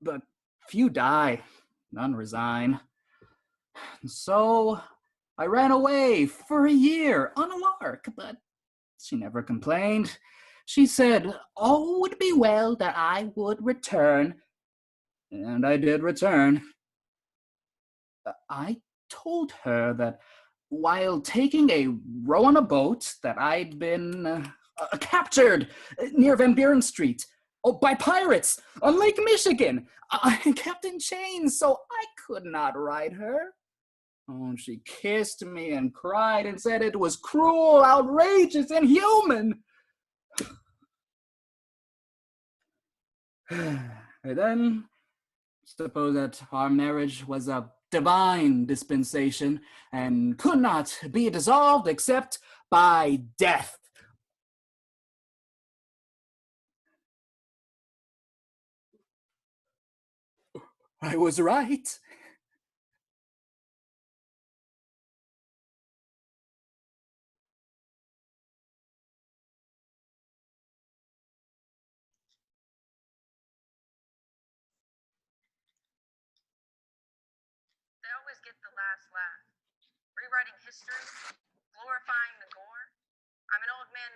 But few die, none resign. So I ran away for a year on a lark, but she never complained. She said all would be well, that I would return, and I did return. I told her that while taking a row on a boat that I'd been captured near Van Buren Street by pirates on Lake Michigan, kept in chains, so I could not ride her. Oh, she kissed me and cried and said it was cruel, outrageous, inhuman. And then, suppose that our marriage was a divine dispensation and could not be dissolved except by death. I was right. They always get the last laugh. Rewriting history, glorifying the gore. I'm an old man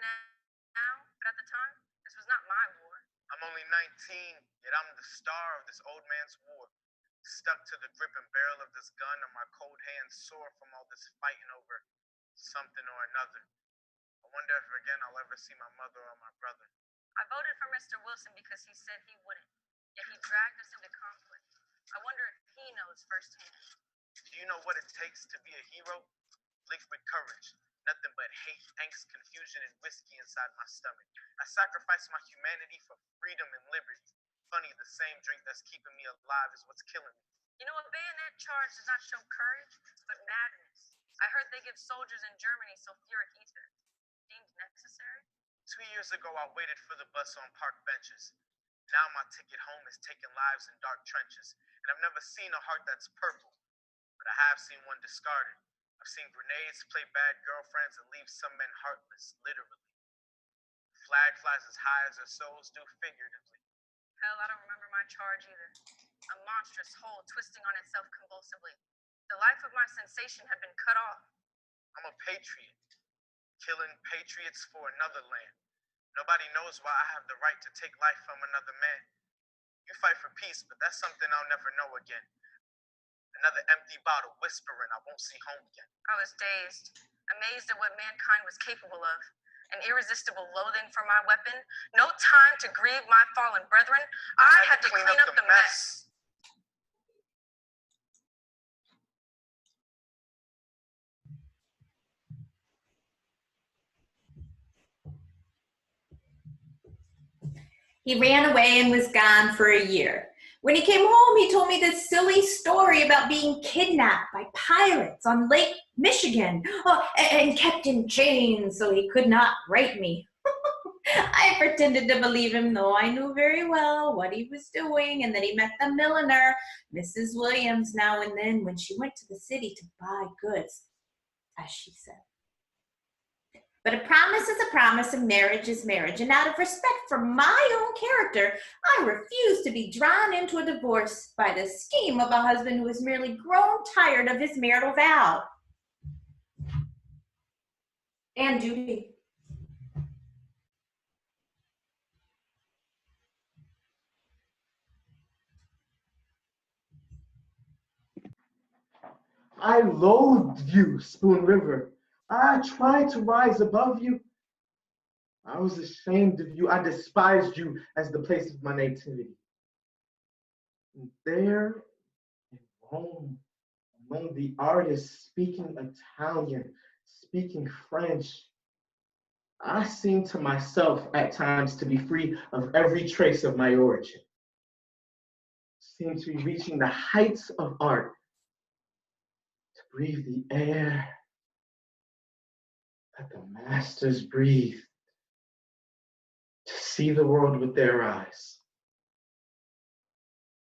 now, but at the time, this was not my war. I'm only 19, yet I'm the star of this old man's war. Stuck to the grip and barrel of this gun, and my cold hands sore from all this fighting over something or another. I wonder if again I'll ever see my mother or my brother. I voted for Mr. Wilson because he said he wouldn't. yet he dragged us into conflict. I wonder if he knows firsthand. Do you know what it takes to be a hero? Liquid courage. Nothing but hate, angst, confusion, and whiskey inside my stomach. I sacrificed my humanity for freedom and liberty. Funny, the same drink that's keeping me alive is what's killing me. You know, a bayonet charge does not show courage, but madness. I heard they give soldiers in Germany sulfuric ether. Deemed necessary? 2 years ago, I waited for the bus on park benches. Now my ticket home is taking lives in dark trenches. And I've never seen a heart that's purple, but I have seen one discarded. I've seen grenades play bad girlfriends and leave some men heartless, literally. Flag flies as high as their souls do figuratively. Hell, I don't remember my charge either. A monstrous hole twisting on itself convulsively. The life of my sensation had been cut off. I'm a patriot, killing patriots for another land. Nobody knows why I have the right to take life from another man. You fight for peace, but that's something I'll never know again. Another empty bottle whispering I won't see home again. I was dazed, amazed at what mankind was capable of. An irresistible loathing for my weapon. No time to grieve my fallen brethren. I had to clean up the mess. He ran away and was gone for a year. When he came home, he told me this silly story about being kidnapped by pirates on Lake Michigan and kept in chains so he could not write me. I pretended to believe him, though I knew very well what he was doing and that he met the milliner, Mrs. Williams, now and then when she went to the city to buy goods, as she said. But a promise is a promise and marriage is marriage. And out of respect for my own character, I refuse to be drawn into a divorce by the scheme of a husband who has merely grown tired of his marital vow and duty. I loathed you, Spoon River. I tried to rise above you. I was ashamed of you. I despised you as the place of my nativity. And there in Rome, among the artists speaking Italian, speaking French, I seemed to myself at times to be free of every trace of my origin. Seemed to be reaching the heights of art, to breathe the air that the masters breathed, to see the world with their eyes.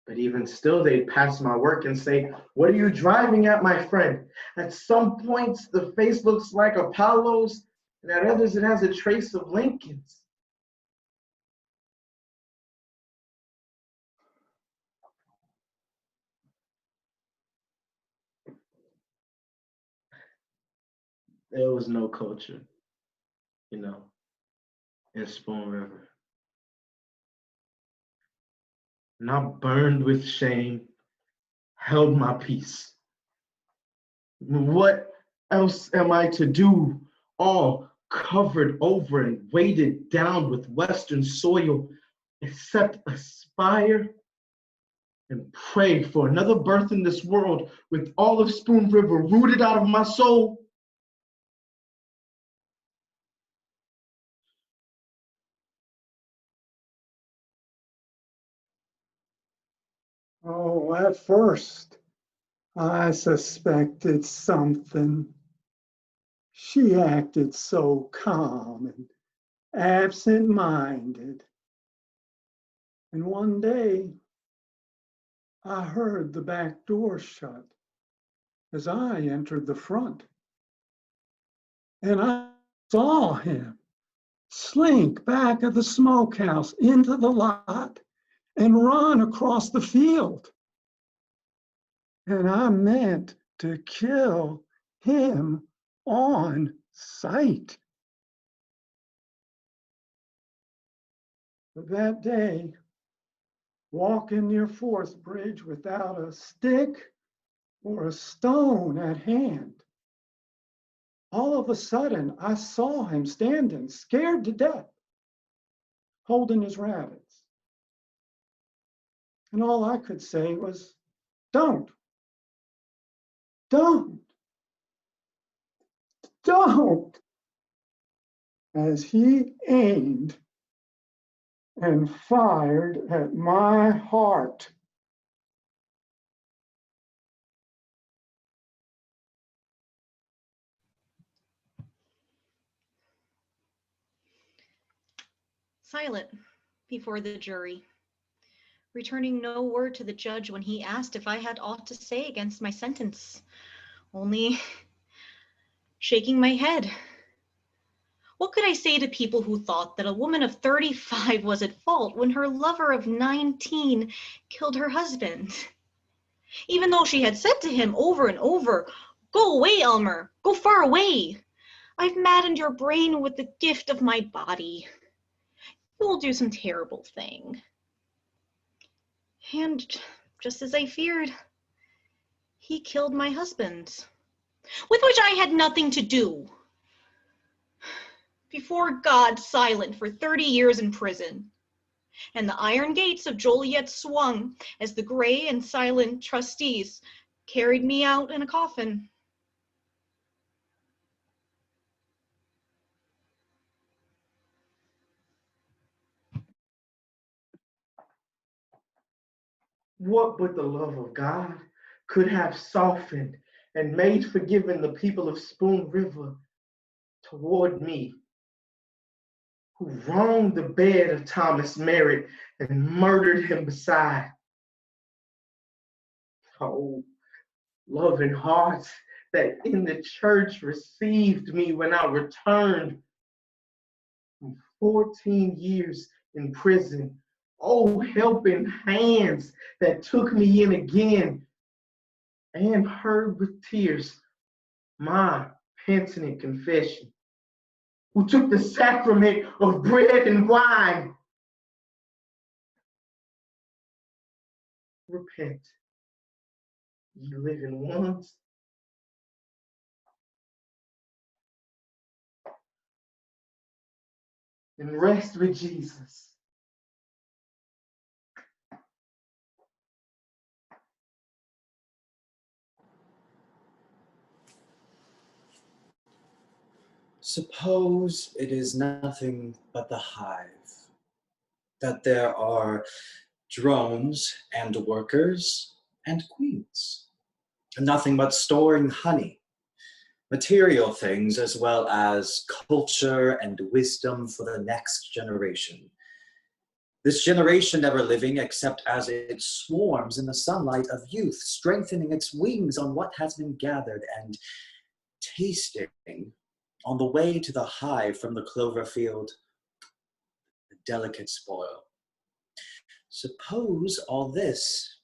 But even still, they'd pass my work and say, "What are you driving at, my friend?" At some points, the face looks like Apollo's, and at others, it has a trace of Lincoln's. There was no culture, in Spoon River. And I burned with shame, held my peace. What else am I to do? All covered over and weighted down with Western soil, except aspire and pray for another birth in this world with all of Spoon River rooted out of my soul. Oh, at first, I suspected something. She acted so calm and absent-minded. And one day, I heard the back door shut as I entered the front. And I saw him slink back of the smokehouse into the lot and run across the field. And I meant to kill him on sight. But that day, walking near Fourth Bridge without a stick or a stone at hand, all of a sudden I saw him standing, scared to death, holding his rabbits. And all I could say was, don't, don't, don't, as he aimed and fired at my heart. Silent before the jury, returning no word to the judge when he asked if I had aught to say against my sentence, only shaking my head. What could I say to people who thought that a woman of 35 was at fault when her lover of 19 killed her husband? Even though she had said to him over and over, "Go away, Elmer, go far away. I've maddened your brain with the gift of my body. You will do some terrible thing." And just as I feared, he killed my husband, with which I had nothing to do. Before God, silent for 30 years in prison, and the iron gates of Joliet swung as the gray and silent trustees carried me out in a coffin. What but the love of God could have softened and made forgiven the people of Spoon River toward me, who wronged the bed of Thomas Merritt and murdered him beside? Oh, loving hearts that in the church received me when I returned from 14 years in prison. Oh, helping hands that took me in again and heard with tears my penitent confession, who took the sacrament of bread and wine. Repent, ye living ones. And rest with Jesus. Suppose it is nothing but the hive, that there are drones and workers and queens, nothing but storing honey, material things as well as culture and wisdom for the next generation. This generation never living except as it swarms in the sunlight of youth, strengthening its wings on what has been gathered and tasting on the way to the hive from the clover field, the delicate spoil. Suppose all this,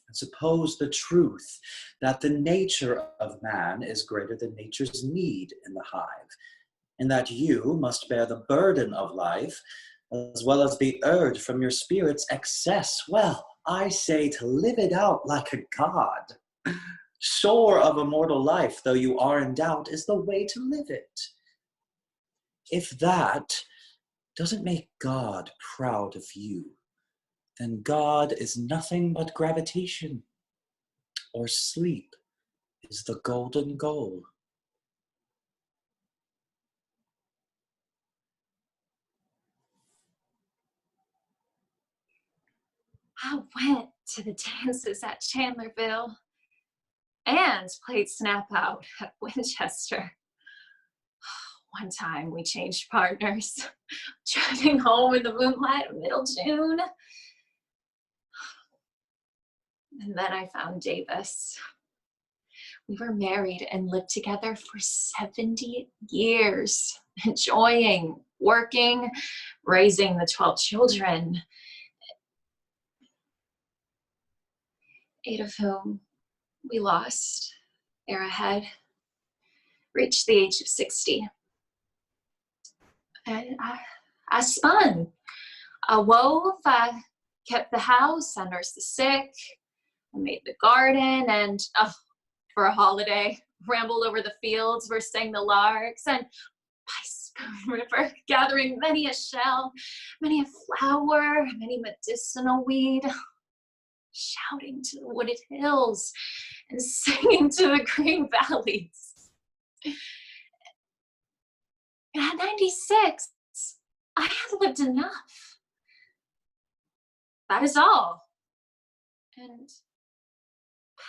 and suppose the truth that the nature of man is greater than nature's need in the hive, and that you must bear the burden of life as well as the urge from your spirit's excess. Well, I say to live it out like a god. Sure of immortal life, though you are in doubt, is the way to live it. If that doesn't make God proud of you, then God is nothing but gravitation, or sleep is the golden goal. I went to the dances at Chandlerville and played Snap Out at Winchester. One time we changed partners, driving home in the moonlight of middle June. And then I found Davis. We were married and lived together for 70 years, enjoying, working, raising the 12 children, 8 of whom we lost ere I had reached the age of 60. And I spun. I wove, I kept the house, I nursed the sick, I made the garden, and for a holiday, rambled over the fields where sang the larks, and by Spoon River, gathering many a shell, many a flower, many medicinal weed. shouting to the wooded hills and singing to the green valleys. And at 96, I had lived enough. That is all. And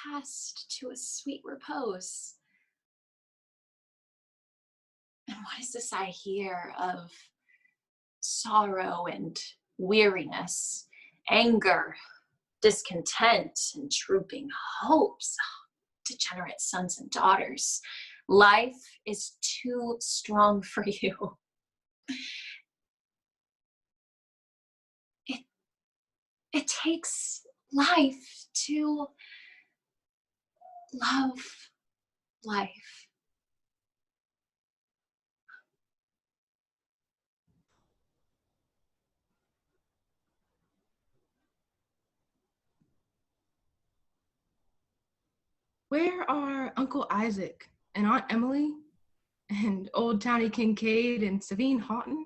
passed to a sweet repose. And what is this I hear of sorrow and weariness, anger, discontent, and drooping hopes? Degenerate sons and daughters, life is too strong for you. It takes life to love life. Where are Uncle Isaac and Aunt Emily and old Townie Kincaid and Savine Houghton?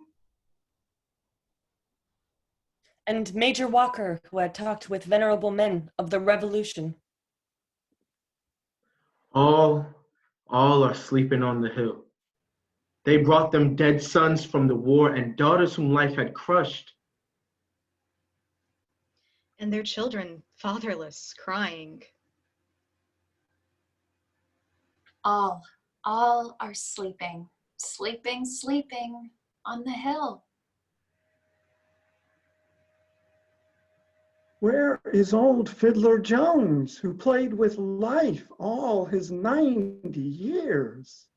And Major Walker, who had talked with venerable men of the Revolution. All are sleeping on the hill. They brought them dead sons from the war and daughters whom life had crushed. And their children fatherless, crying. All are sleeping on the hill. Where is old Fiddler Jones, who played with life all his 90 years?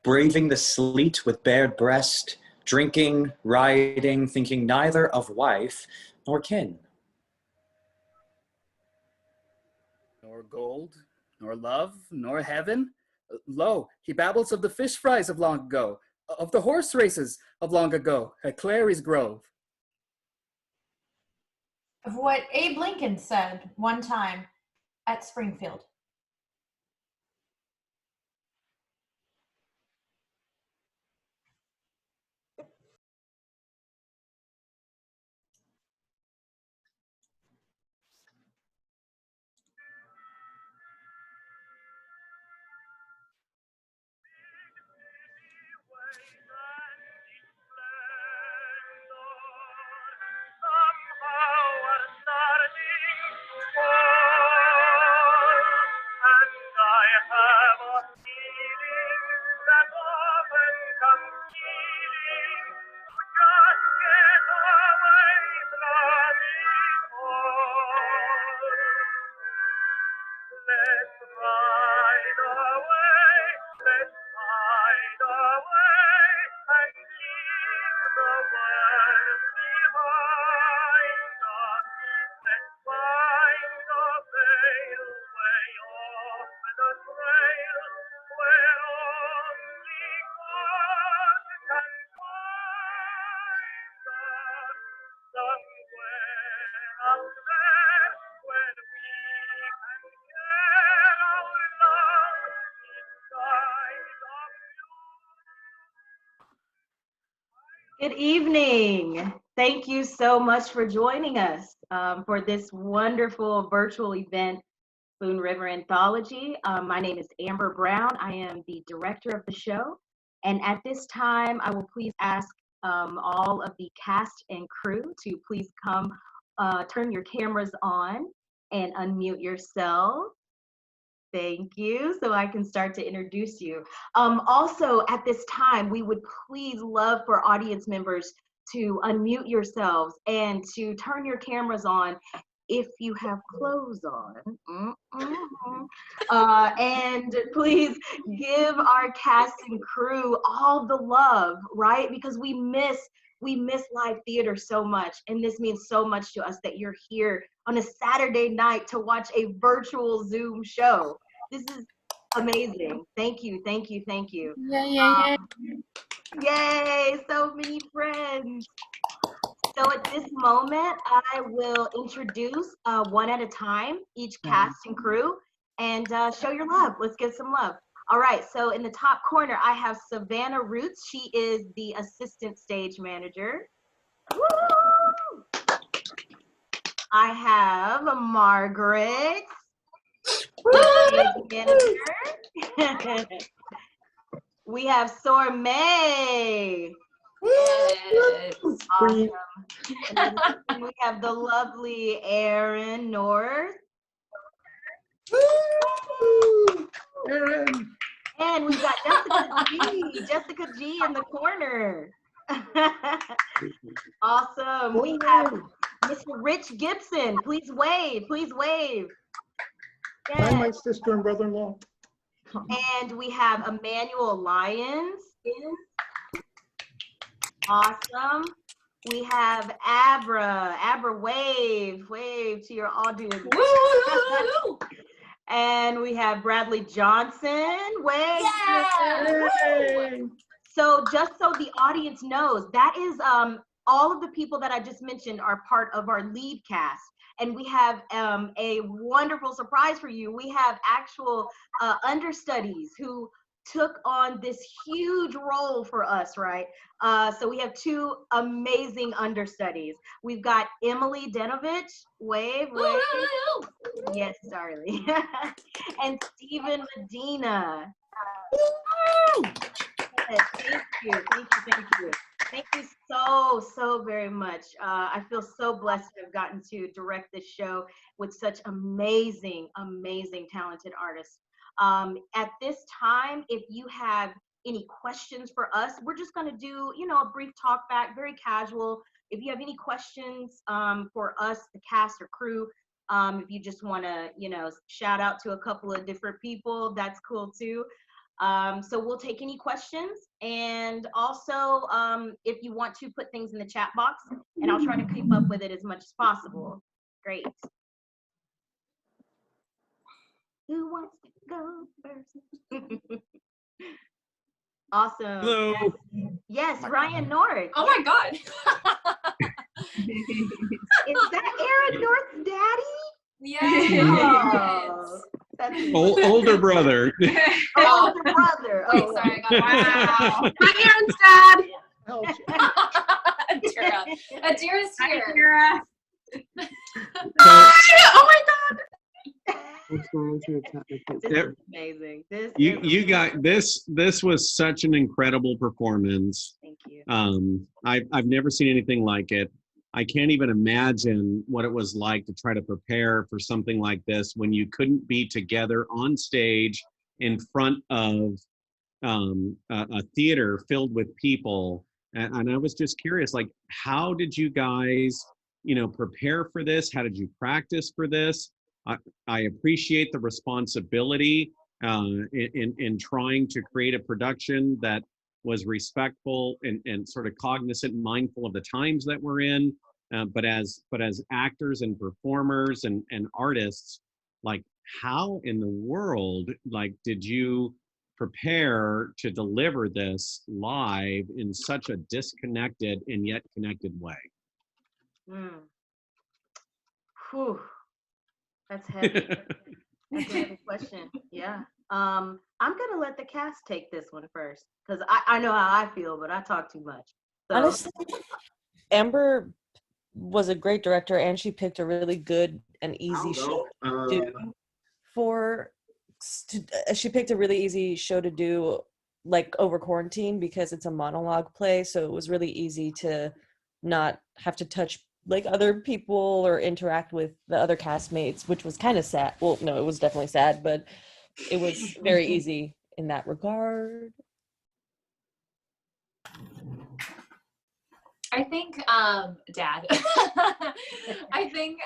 Braving the sleet with bared breast, drinking, riding, thinking neither of wife nor kin. Nor gold, nor love, nor heaven. Lo, he babbles of the fish fries of long ago, of the horse races of long ago at Clary's Grove. Of what Abe Lincoln said one time at Springfield. Good evening. Thank you so much for joining us for this wonderful virtual event, Spoon River Anthology. My name is Amber Brown. I am the director of the show. And at this time, I will please ask all of the cast and crew to please come turn your cameras on and unmute yourself. Thank you, so I can start to introduce you. Also, at this time, we would please love for audience members to unmute yourselves and to turn your cameras on if you have clothes on. And please give our cast and crew all the love, right? Because we miss live theater so much, and this means so much to us that you're here on a Saturday night to watch a virtual Zoom show. This is amazing. Thank you, thank you, thank you. Yay, so many friends. So at this moment, I will introduce one at a time, each cast and crew, and show your love. Let's give some love. All right, so in the top corner, I have Savannah Roots. She is the assistant stage manager. Woo! I have Margaret. We have Sormay. Yes. Awesome. And then we have the lovely Erin North. Aaron. And we've got Jessica G in the corner. Awesome. We have Mr. Rich Gibson. Please wave. Please wave. Hi, my Yes. sister and brother-in-law. And we have Emmanuel Lyons. Awesome. We have Abra. Abra, wave to your audience. Woo! And we have Bradley Johnson. Wave. Yeah! Yay! So just so the audience knows, that is all of the people that I just mentioned are part of our lead cast. And we have a wonderful surprise for you. We have actual understudies who took on this huge role for us, right? So we have two amazing understudies. We've got Emily Denovich, wave. Woo! Yes, darling. And Stephen Medina. Yes, thank you. Thank you so very much. I feel so blessed to have gotten to direct this show with such amazing, talented artists. At this time, if you have any questions for us, we're just going to do, a brief talk back, very casual. If you have any questions for us, the cast or crew, if you just want to, shout out to a couple of different people, that's cool too. So we'll take any questions, and also if you want to put things in the chat box, and I'll try to keep up with it as much as possible. Great. Who wants to go first? Awesome. Hello. Yes, Ryan North. Oh my God. Is that Aaron North's daddy? Yes. Oh, that's Older brother. older brother. Wait, Oh, sorry, I got it. Hi, Aaron's dad. Adira. Adira's here. Oh my God. This is amazing. You got this. This was such an incredible performance. Thank you. I've never seen anything like it. I can't even imagine what it was like to try to prepare for something like this when you couldn't be together on stage in front of a theater filled with people. And I was just curious, like, how did you guys, prepare for this? How did you practice for this? I appreciate the responsibility in trying to create a production that was respectful and sort of cognizant and mindful of the times that we're in. But as actors and performers and artists, like, how in the world, like, did you prepare to deliver this live in such a disconnected and yet connected way? Whew. That's heavy. That's a heavy question. Yeah. I'm gonna let the cast take this one first, because I know how I feel, but I talk too much. So. Honestly, Amber was a great director, and she picked a really good and easy show to do she picked a really easy show to do, like, over quarantine, because it's a monologue play, so it was really easy to not have to touch, like, other people or interact with the other castmates, which was kind of sad. Well, no, it was definitely sad, but it was very easy in that regard. I think, Dad. I think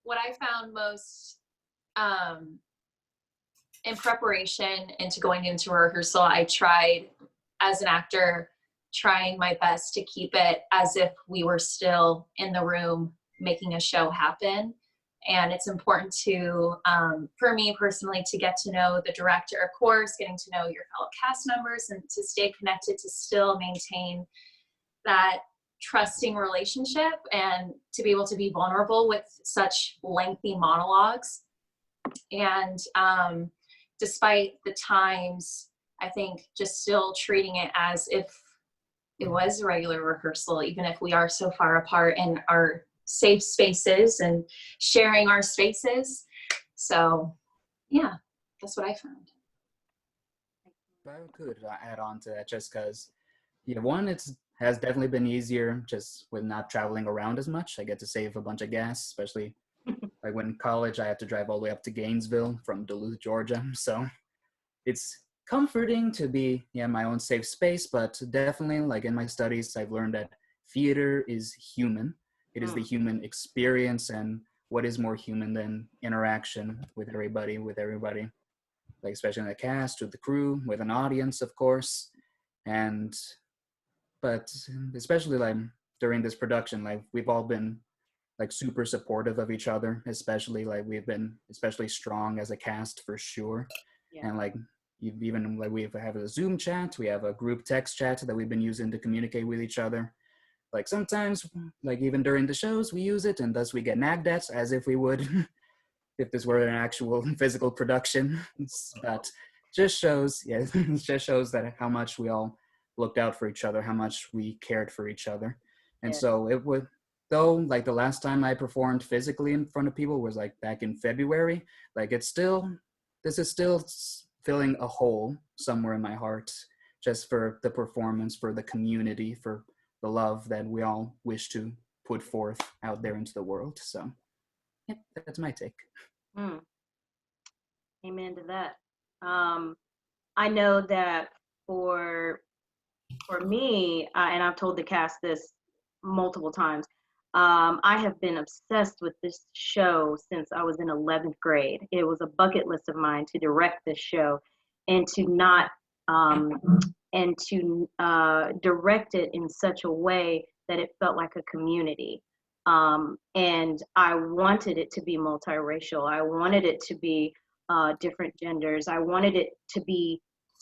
what I found most in preparation into going into rehearsal, I tried, as an actor, trying my best to keep it as if we were still in the room making a show happen. And it's important to, for me personally, to get to know the director, of course, getting to know your fellow cast members, and to stay connected, to still maintain that trusting relationship, and to be able to be vulnerable with such lengthy monologues. And despite the times, I think just still treating it as if it was a regular rehearsal, even if we are so far apart and our safe spaces and sharing our spaces. So yeah, that's what I found. I could add on to that just because, yeah, one, has definitely been easier just with not traveling around as much. I get to save a bunch of gas, especially like when in college I have to drive all the way up to Gainesville from Duluth, Georgia. So it's comforting to be my own safe space, but definitely like in my studies, I've learned that theater is human. It is the human experience, and what is more human than interaction with everybody, like especially in the cast, with the crew, with an audience, of course. And but especially like during this production, like we've all been like super supportive of each other, especially like we've been especially strong as a cast for sure. Yeah. And like even like we have a Zoom chat, we have a group text chat that we've been using to communicate with each other. Like sometimes, like even during the shows, we use it, and thus we get nagged at as if we would if this were an actual physical production. But just shows, it just shows that how much we all looked out for each other, how much we cared for each other. And so it would, though, like the last time I performed physically in front of people was like back in February, like this is still filling a hole somewhere in my heart, just for the performance, for the community, for the love that we all wish to put forth out there into the world. So yeah, that's my take. Amen to that. I know that for me, and I've told the cast this multiple times, I have been obsessed with this show since I was in 11th grade. It was a bucket list of mine to direct this show, and to not direct it in such a way that it felt like a community. And I wanted it to be multiracial. I wanted it to be different genders. I wanted it to be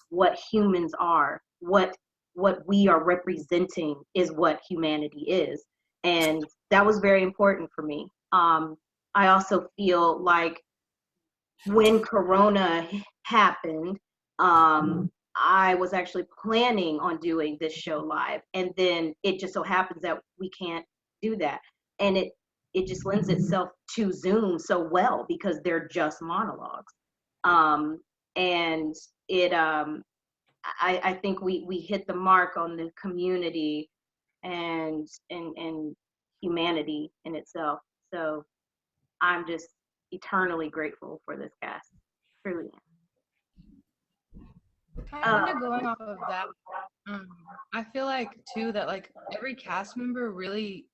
what humans are. What we are representing is what humanity is. And that was very important for me. I also feel like when Corona happened, I was actually planning on doing this show live, and then it just so happens that we can't do that. And it just lends itself to Zoom so well because they're just monologues. And it I think we hit the mark on the community and humanity in itself. So I'm just eternally grateful for this cast. Truly. Kind of going off of that, I feel like too that like every cast member really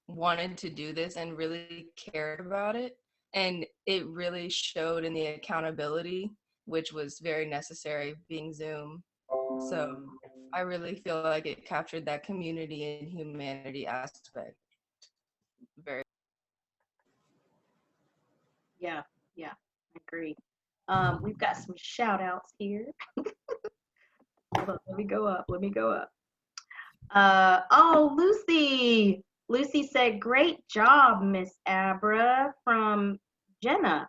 wanted to do this and really cared about it, and it really showed in the accountability, which was very necessary being Zoom. So I really feel like it captured that community and humanity aspect very. Yeah, I agree. We've got some shout outs here. Hold on, let me go up. Oh, Lucy. Lucy said, great job, Miss Abra, from Jenna.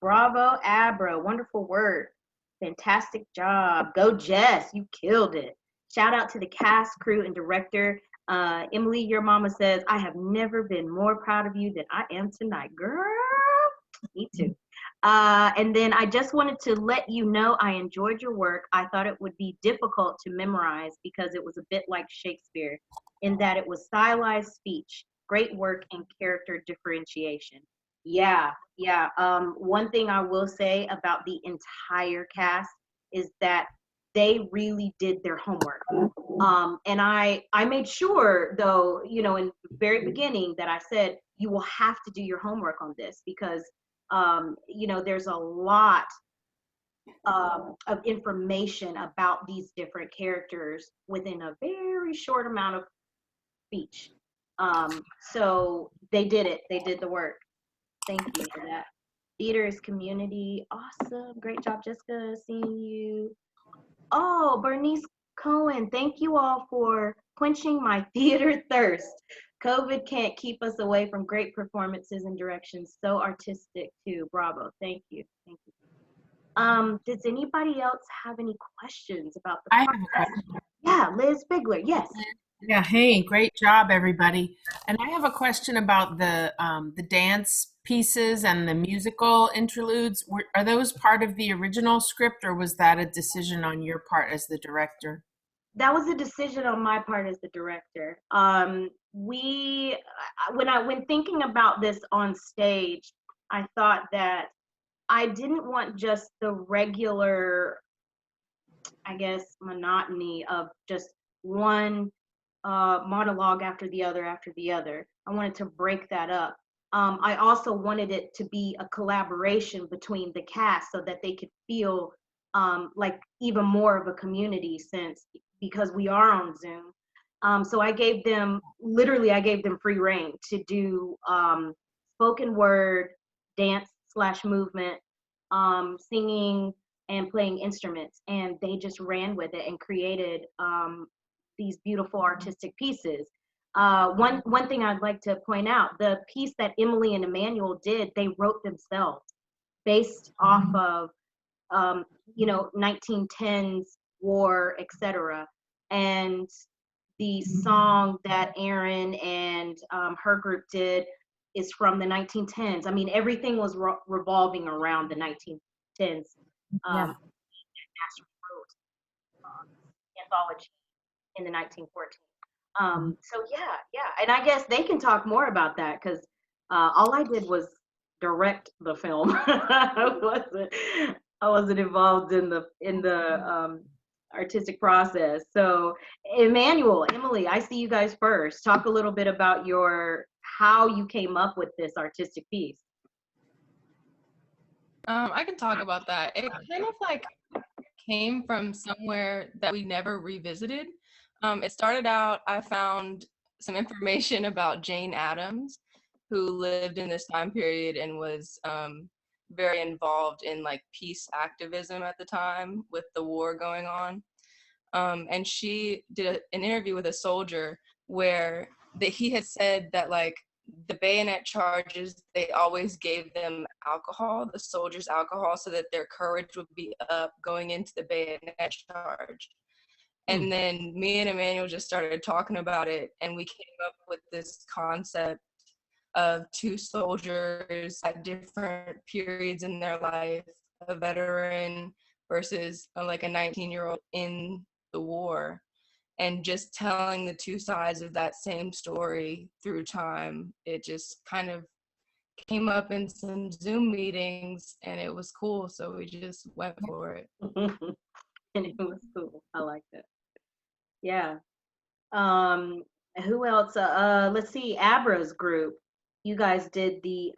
Bravo, Abra. Wonderful work. Fantastic job. Go, Jess. You killed it. Shout out to the cast, crew, and director. Emily, your mama says, I have never been more proud of you than I am tonight. Girl, me too. And then I just wanted to let you know I enjoyed your work. I thought it would be difficult to memorize because it was a bit like Shakespeare in that it was stylized speech, great work, and character differentiation. Yeah. One thing I will say about the entire cast is that they really did their homework. And I made sure, though, in the very beginning that I said, you will have to do your homework on this because, there's a lot of information about these different characters within a very short amount of speech. So they did it. They did the work. Thank you for that. Theater is community. Awesome. Great job, Jessica. Seeing you. Oh, Bernice Cohen, thank you all for quenching my theater thirst. COVID can't keep us away from great performances and directions. So artistic too. Bravo. Thank you. Does anybody else have any questions about the process? Yeah, Liz Bigler. Yes. Yeah, hey, great job, everybody. And I have a question about the dance pieces and the musical interludes. Are those part of the original script, or was that a decision on your part as the director? That was a decision on my part as the director. When thinking about this on stage, I thought that I didn't want just the regular, I guess, monotony of just one monologue after the other after the other. I wanted to break that up. I also wanted it to be a collaboration between the cast so that they could feel like even more of a community sense because we are on Zoom. So I gave them free reign to do spoken word, dance slash movement, singing, and playing instruments, and they just ran with it and created these beautiful artistic pieces. One thing I'd like to point out, the piece that Emily and Emmanuel did, they wrote themselves based off of 1910s war, etc. And the song that Erin and her group did is from the 1910s. I mean, everything was revolving around the 1910s. Yeah. National wrote anthology in the 1914. So yeah, and I guess they can talk more about that because all I did was direct the film. I wasn't involved in the artistic process. So Emmanuel, Emily, I see you guys first. Talk a little bit about how you came up with this artistic piece. I can talk about that. It kind of like came from somewhere that we never revisited. It started out, I found some information about Jane Addams, who lived in this time period and was very involved in like peace activism at the time with the war going on. And she did an interview with a soldier where he had said that like the bayonet charges, they always gave them alcohol, the soldiers alcohol, so that their courage would be up going into the bayonet charge. And then me and Emmanuel just started talking about it, and we came up with this concept of two soldiers at different periods in their life, a veteran versus like a 19-year-old in the war, and just telling the two sides of that same story through time. It just kind of came up in some Zoom meetings, and it was cool, so we just went for it. And it was cool. I liked it. Yeah. Who else? Let's see, Abra's group. You guys did the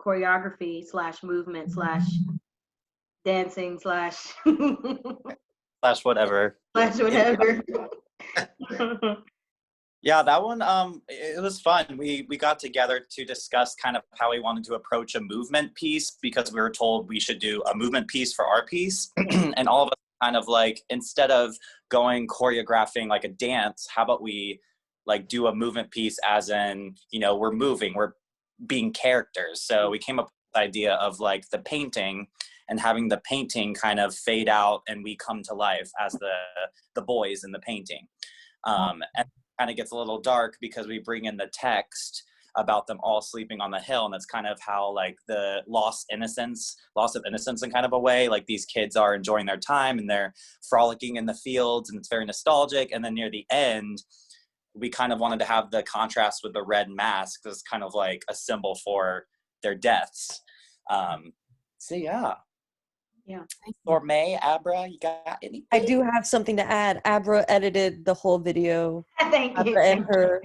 choreography slash movement slash dancing slash Slash whatever. slash whatever. Yeah, that one, it was fun. We got together to discuss kind of how we wanted to approach a movement piece because we were told we should do a movement piece for our piece. And all of us kind of like, instead of choreographing like a dance, how about we like do a movement piece as in, we're moving, we're being characters. So we came up with the idea of like the painting and having the painting kind of fade out and we come to life as the boys in the painting. And kind of gets a little dark because we bring in the text about them all sleeping on the hill, and that's kind of how like the loss of innocence in kind of a way, like these kids are enjoying their time and they're frolicking in the fields and it's very nostalgic. And then near the end we kind of wanted to have the contrast with the red mask as kind of like a symbol for their deaths. So yeah. Or May, Abra, you got anything? I do have something to add. Abra edited the whole video. Thank you. Abra and her.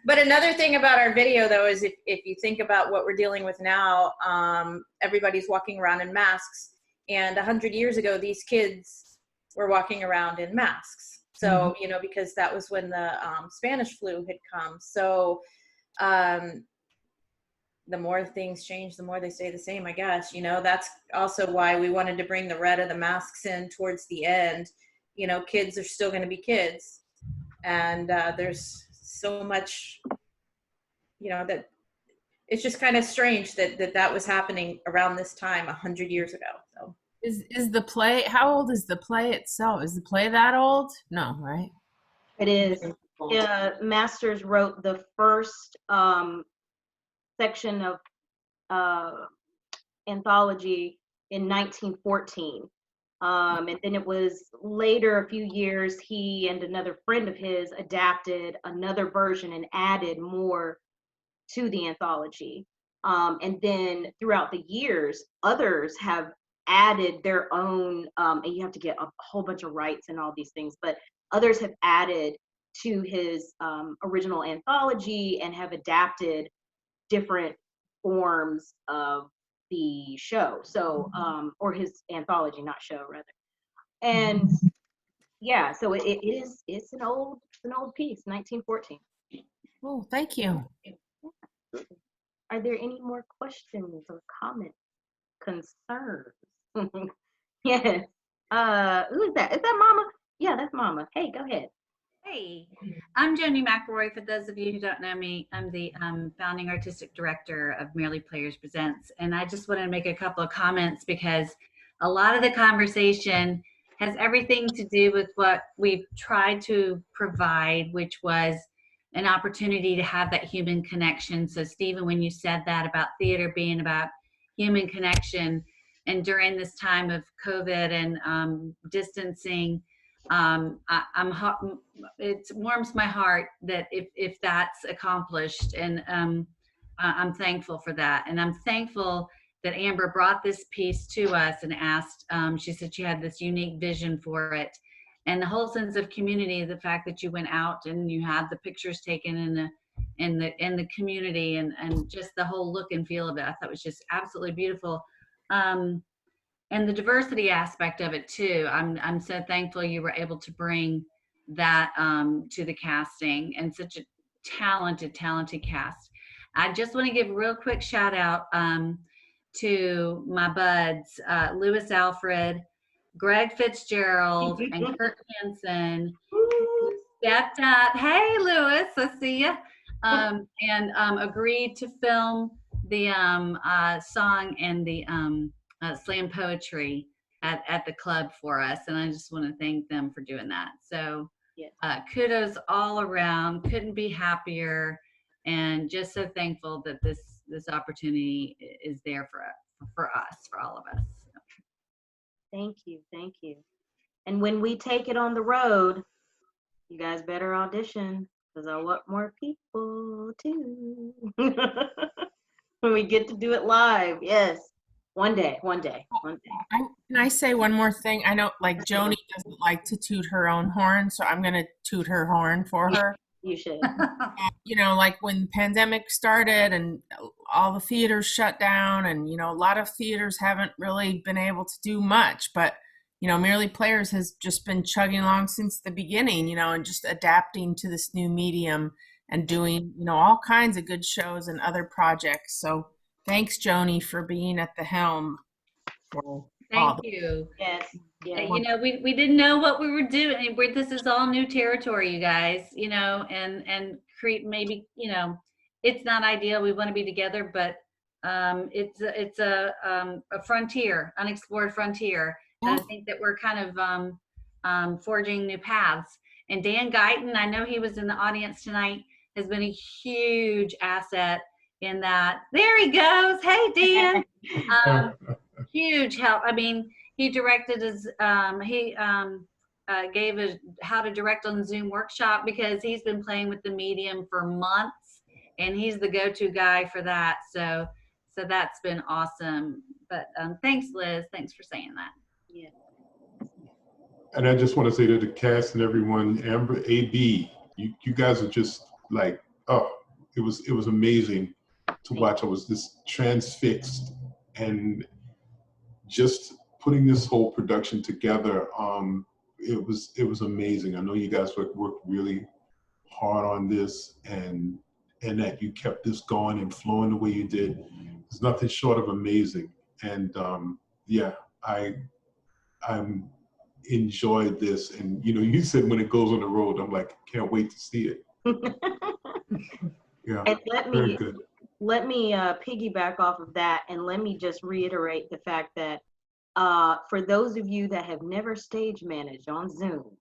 But another thing about our video, though, is if you think about what we're dealing with now, everybody's walking around in masks. And 100 years ago, these kids were walking around in masks. So, because that was when the Spanish flu had come. So, the more things change, the more they stay the same, I guess. That's also why we wanted to bring the red of the masks in towards the end. Kids are still going to be kids. And there's so much, that it's just kind of strange that was happening around this time 100 years ago. So Is the play, how old is the play itself? Is the play that old? No, right? It is. Masters wrote the first section of anthology in 1914. And then it was later, a few years, he and another friend of his adapted another version and added more to the anthology. And then throughout the years, others have added their own, and you have to get a whole bunch of rights and all these things, but others have added to his original anthology and have adapted different forms of the show. So, or his anthology, not show, rather. And yeah, so it's an old piece, 1914. Oh, thank you. Are there any more questions or comments, concerns? Yes. Who is that? Is that Mama? Yeah, that's Mama. Hey, go ahead. Hey, I'm Joni McElroy. For those of you who don't know me, I'm the founding artistic director of Merely Players Presents. And I just want to make a couple of comments because a lot of the conversation has everything to do with what we've tried to provide, which was an opportunity to have that human connection. So Stephen, when you said that about theater being about human connection, and during this time of COVID and distancing, it warms my heart that if that's accomplished, and I'm thankful for that. And I'm thankful that Amber brought this piece to us and asked, she said she had this unique vision for it. And the whole sense of community, the fact that you went out and you had the pictures taken in the community, and just the whole look and feel of it, I thought was just absolutely beautiful. And the diversity aspect of it too. I'm so thankful you were able to bring that to the casting, and such a talented cast. I just want to give a real quick shout out to my buds, Lewis Alfred, Greg Fitzgerald, and Kirk Hansen, who stepped up. Hey, Lewis, I see you. And agreed to film the song and the slam poetry at the club for us, and I just want to thank them for doing that. So kudos all around. Couldn't be happier, and just so thankful that this opportunity is there for us, for all of us. So. Thank you. And when we take it on the road, you guys better audition, because I want more people too. When we get to do it live, yes. One day. Can I say one more thing? I know, like, Joni doesn't like to toot her own horn, so I'm going to toot her horn for her. You should. You know, like when the pandemic started and all the theaters shut down, and, you know, a lot of theaters haven't really been able to do much, but, you know, Merely Players has just been chugging along since the beginning, you know, and just adapting to this new medium and doing, you know, all kinds of good shows and other projects. So thanks, Joni, for being at the helm. Thank you. Yes. You know, we didn't know what we were doing. This is all new territory, you guys, you know, and create, maybe, you know, it's not ideal. We want to be together, but it's a frontier, unexplored frontier. And I think that we're kind of forging new paths. And Dan Guyton, I know he was in the audience tonight, has been a huge asset in that. There he goes. Hey, Dan. Huge help. I mean, he directed his, gave a how to direct on Zoom workshop, because he's been playing with the medium for months, and he's the go-to guy for that. So that's been awesome. But thanks, Liz. Thanks for saying that. Yeah. And I just want to say to the cast and everyone, Amber, AB, you guys are just like, oh, it was amazing to watch. I was just transfixed, and just putting this whole production together, it was amazing. I know you guys worked really hard on this, and that you kept this going and flowing the way you did. It's nothing short of amazing. And yeah, I'm enjoyed this. And you know, you said when it goes on the road, I'm like, can't wait to see it. Yeah, and very good. Let me piggyback off of that, and let me just reiterate the fact that For those of you that have never stage managed on Zoom,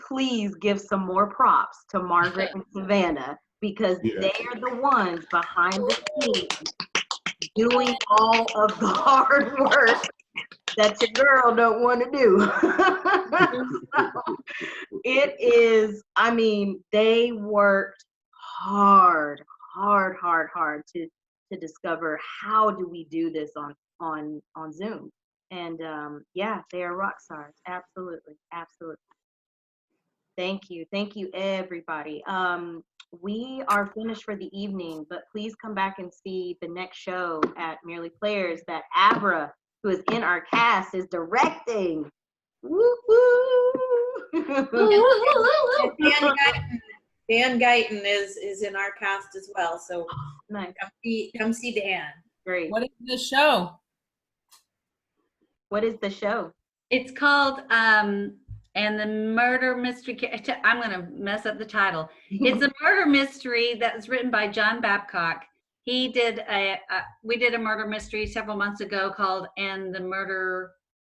please give some more props to Margaret and Savannah, because they are the ones behind the scenes doing all of the hard work that your girl don't want to do. So it is, I mean, they worked hard to discover how do we do this on Zoom. And yeah, they are rock stars. Absolutely. Thank you everybody. We are finished for the evening, but please come back and see the next show at Merely Players that Abra, who is in our cast, is directing. Woo Dan Guyton is in our cast as well, so nice. Come see Dan. Great. What is the show? What is the show? It's called and the Murder Mystery. I'm going to mess up the title. It's a murder mystery that was written by John Babcock. He did we did a murder mystery several months ago called And the Murder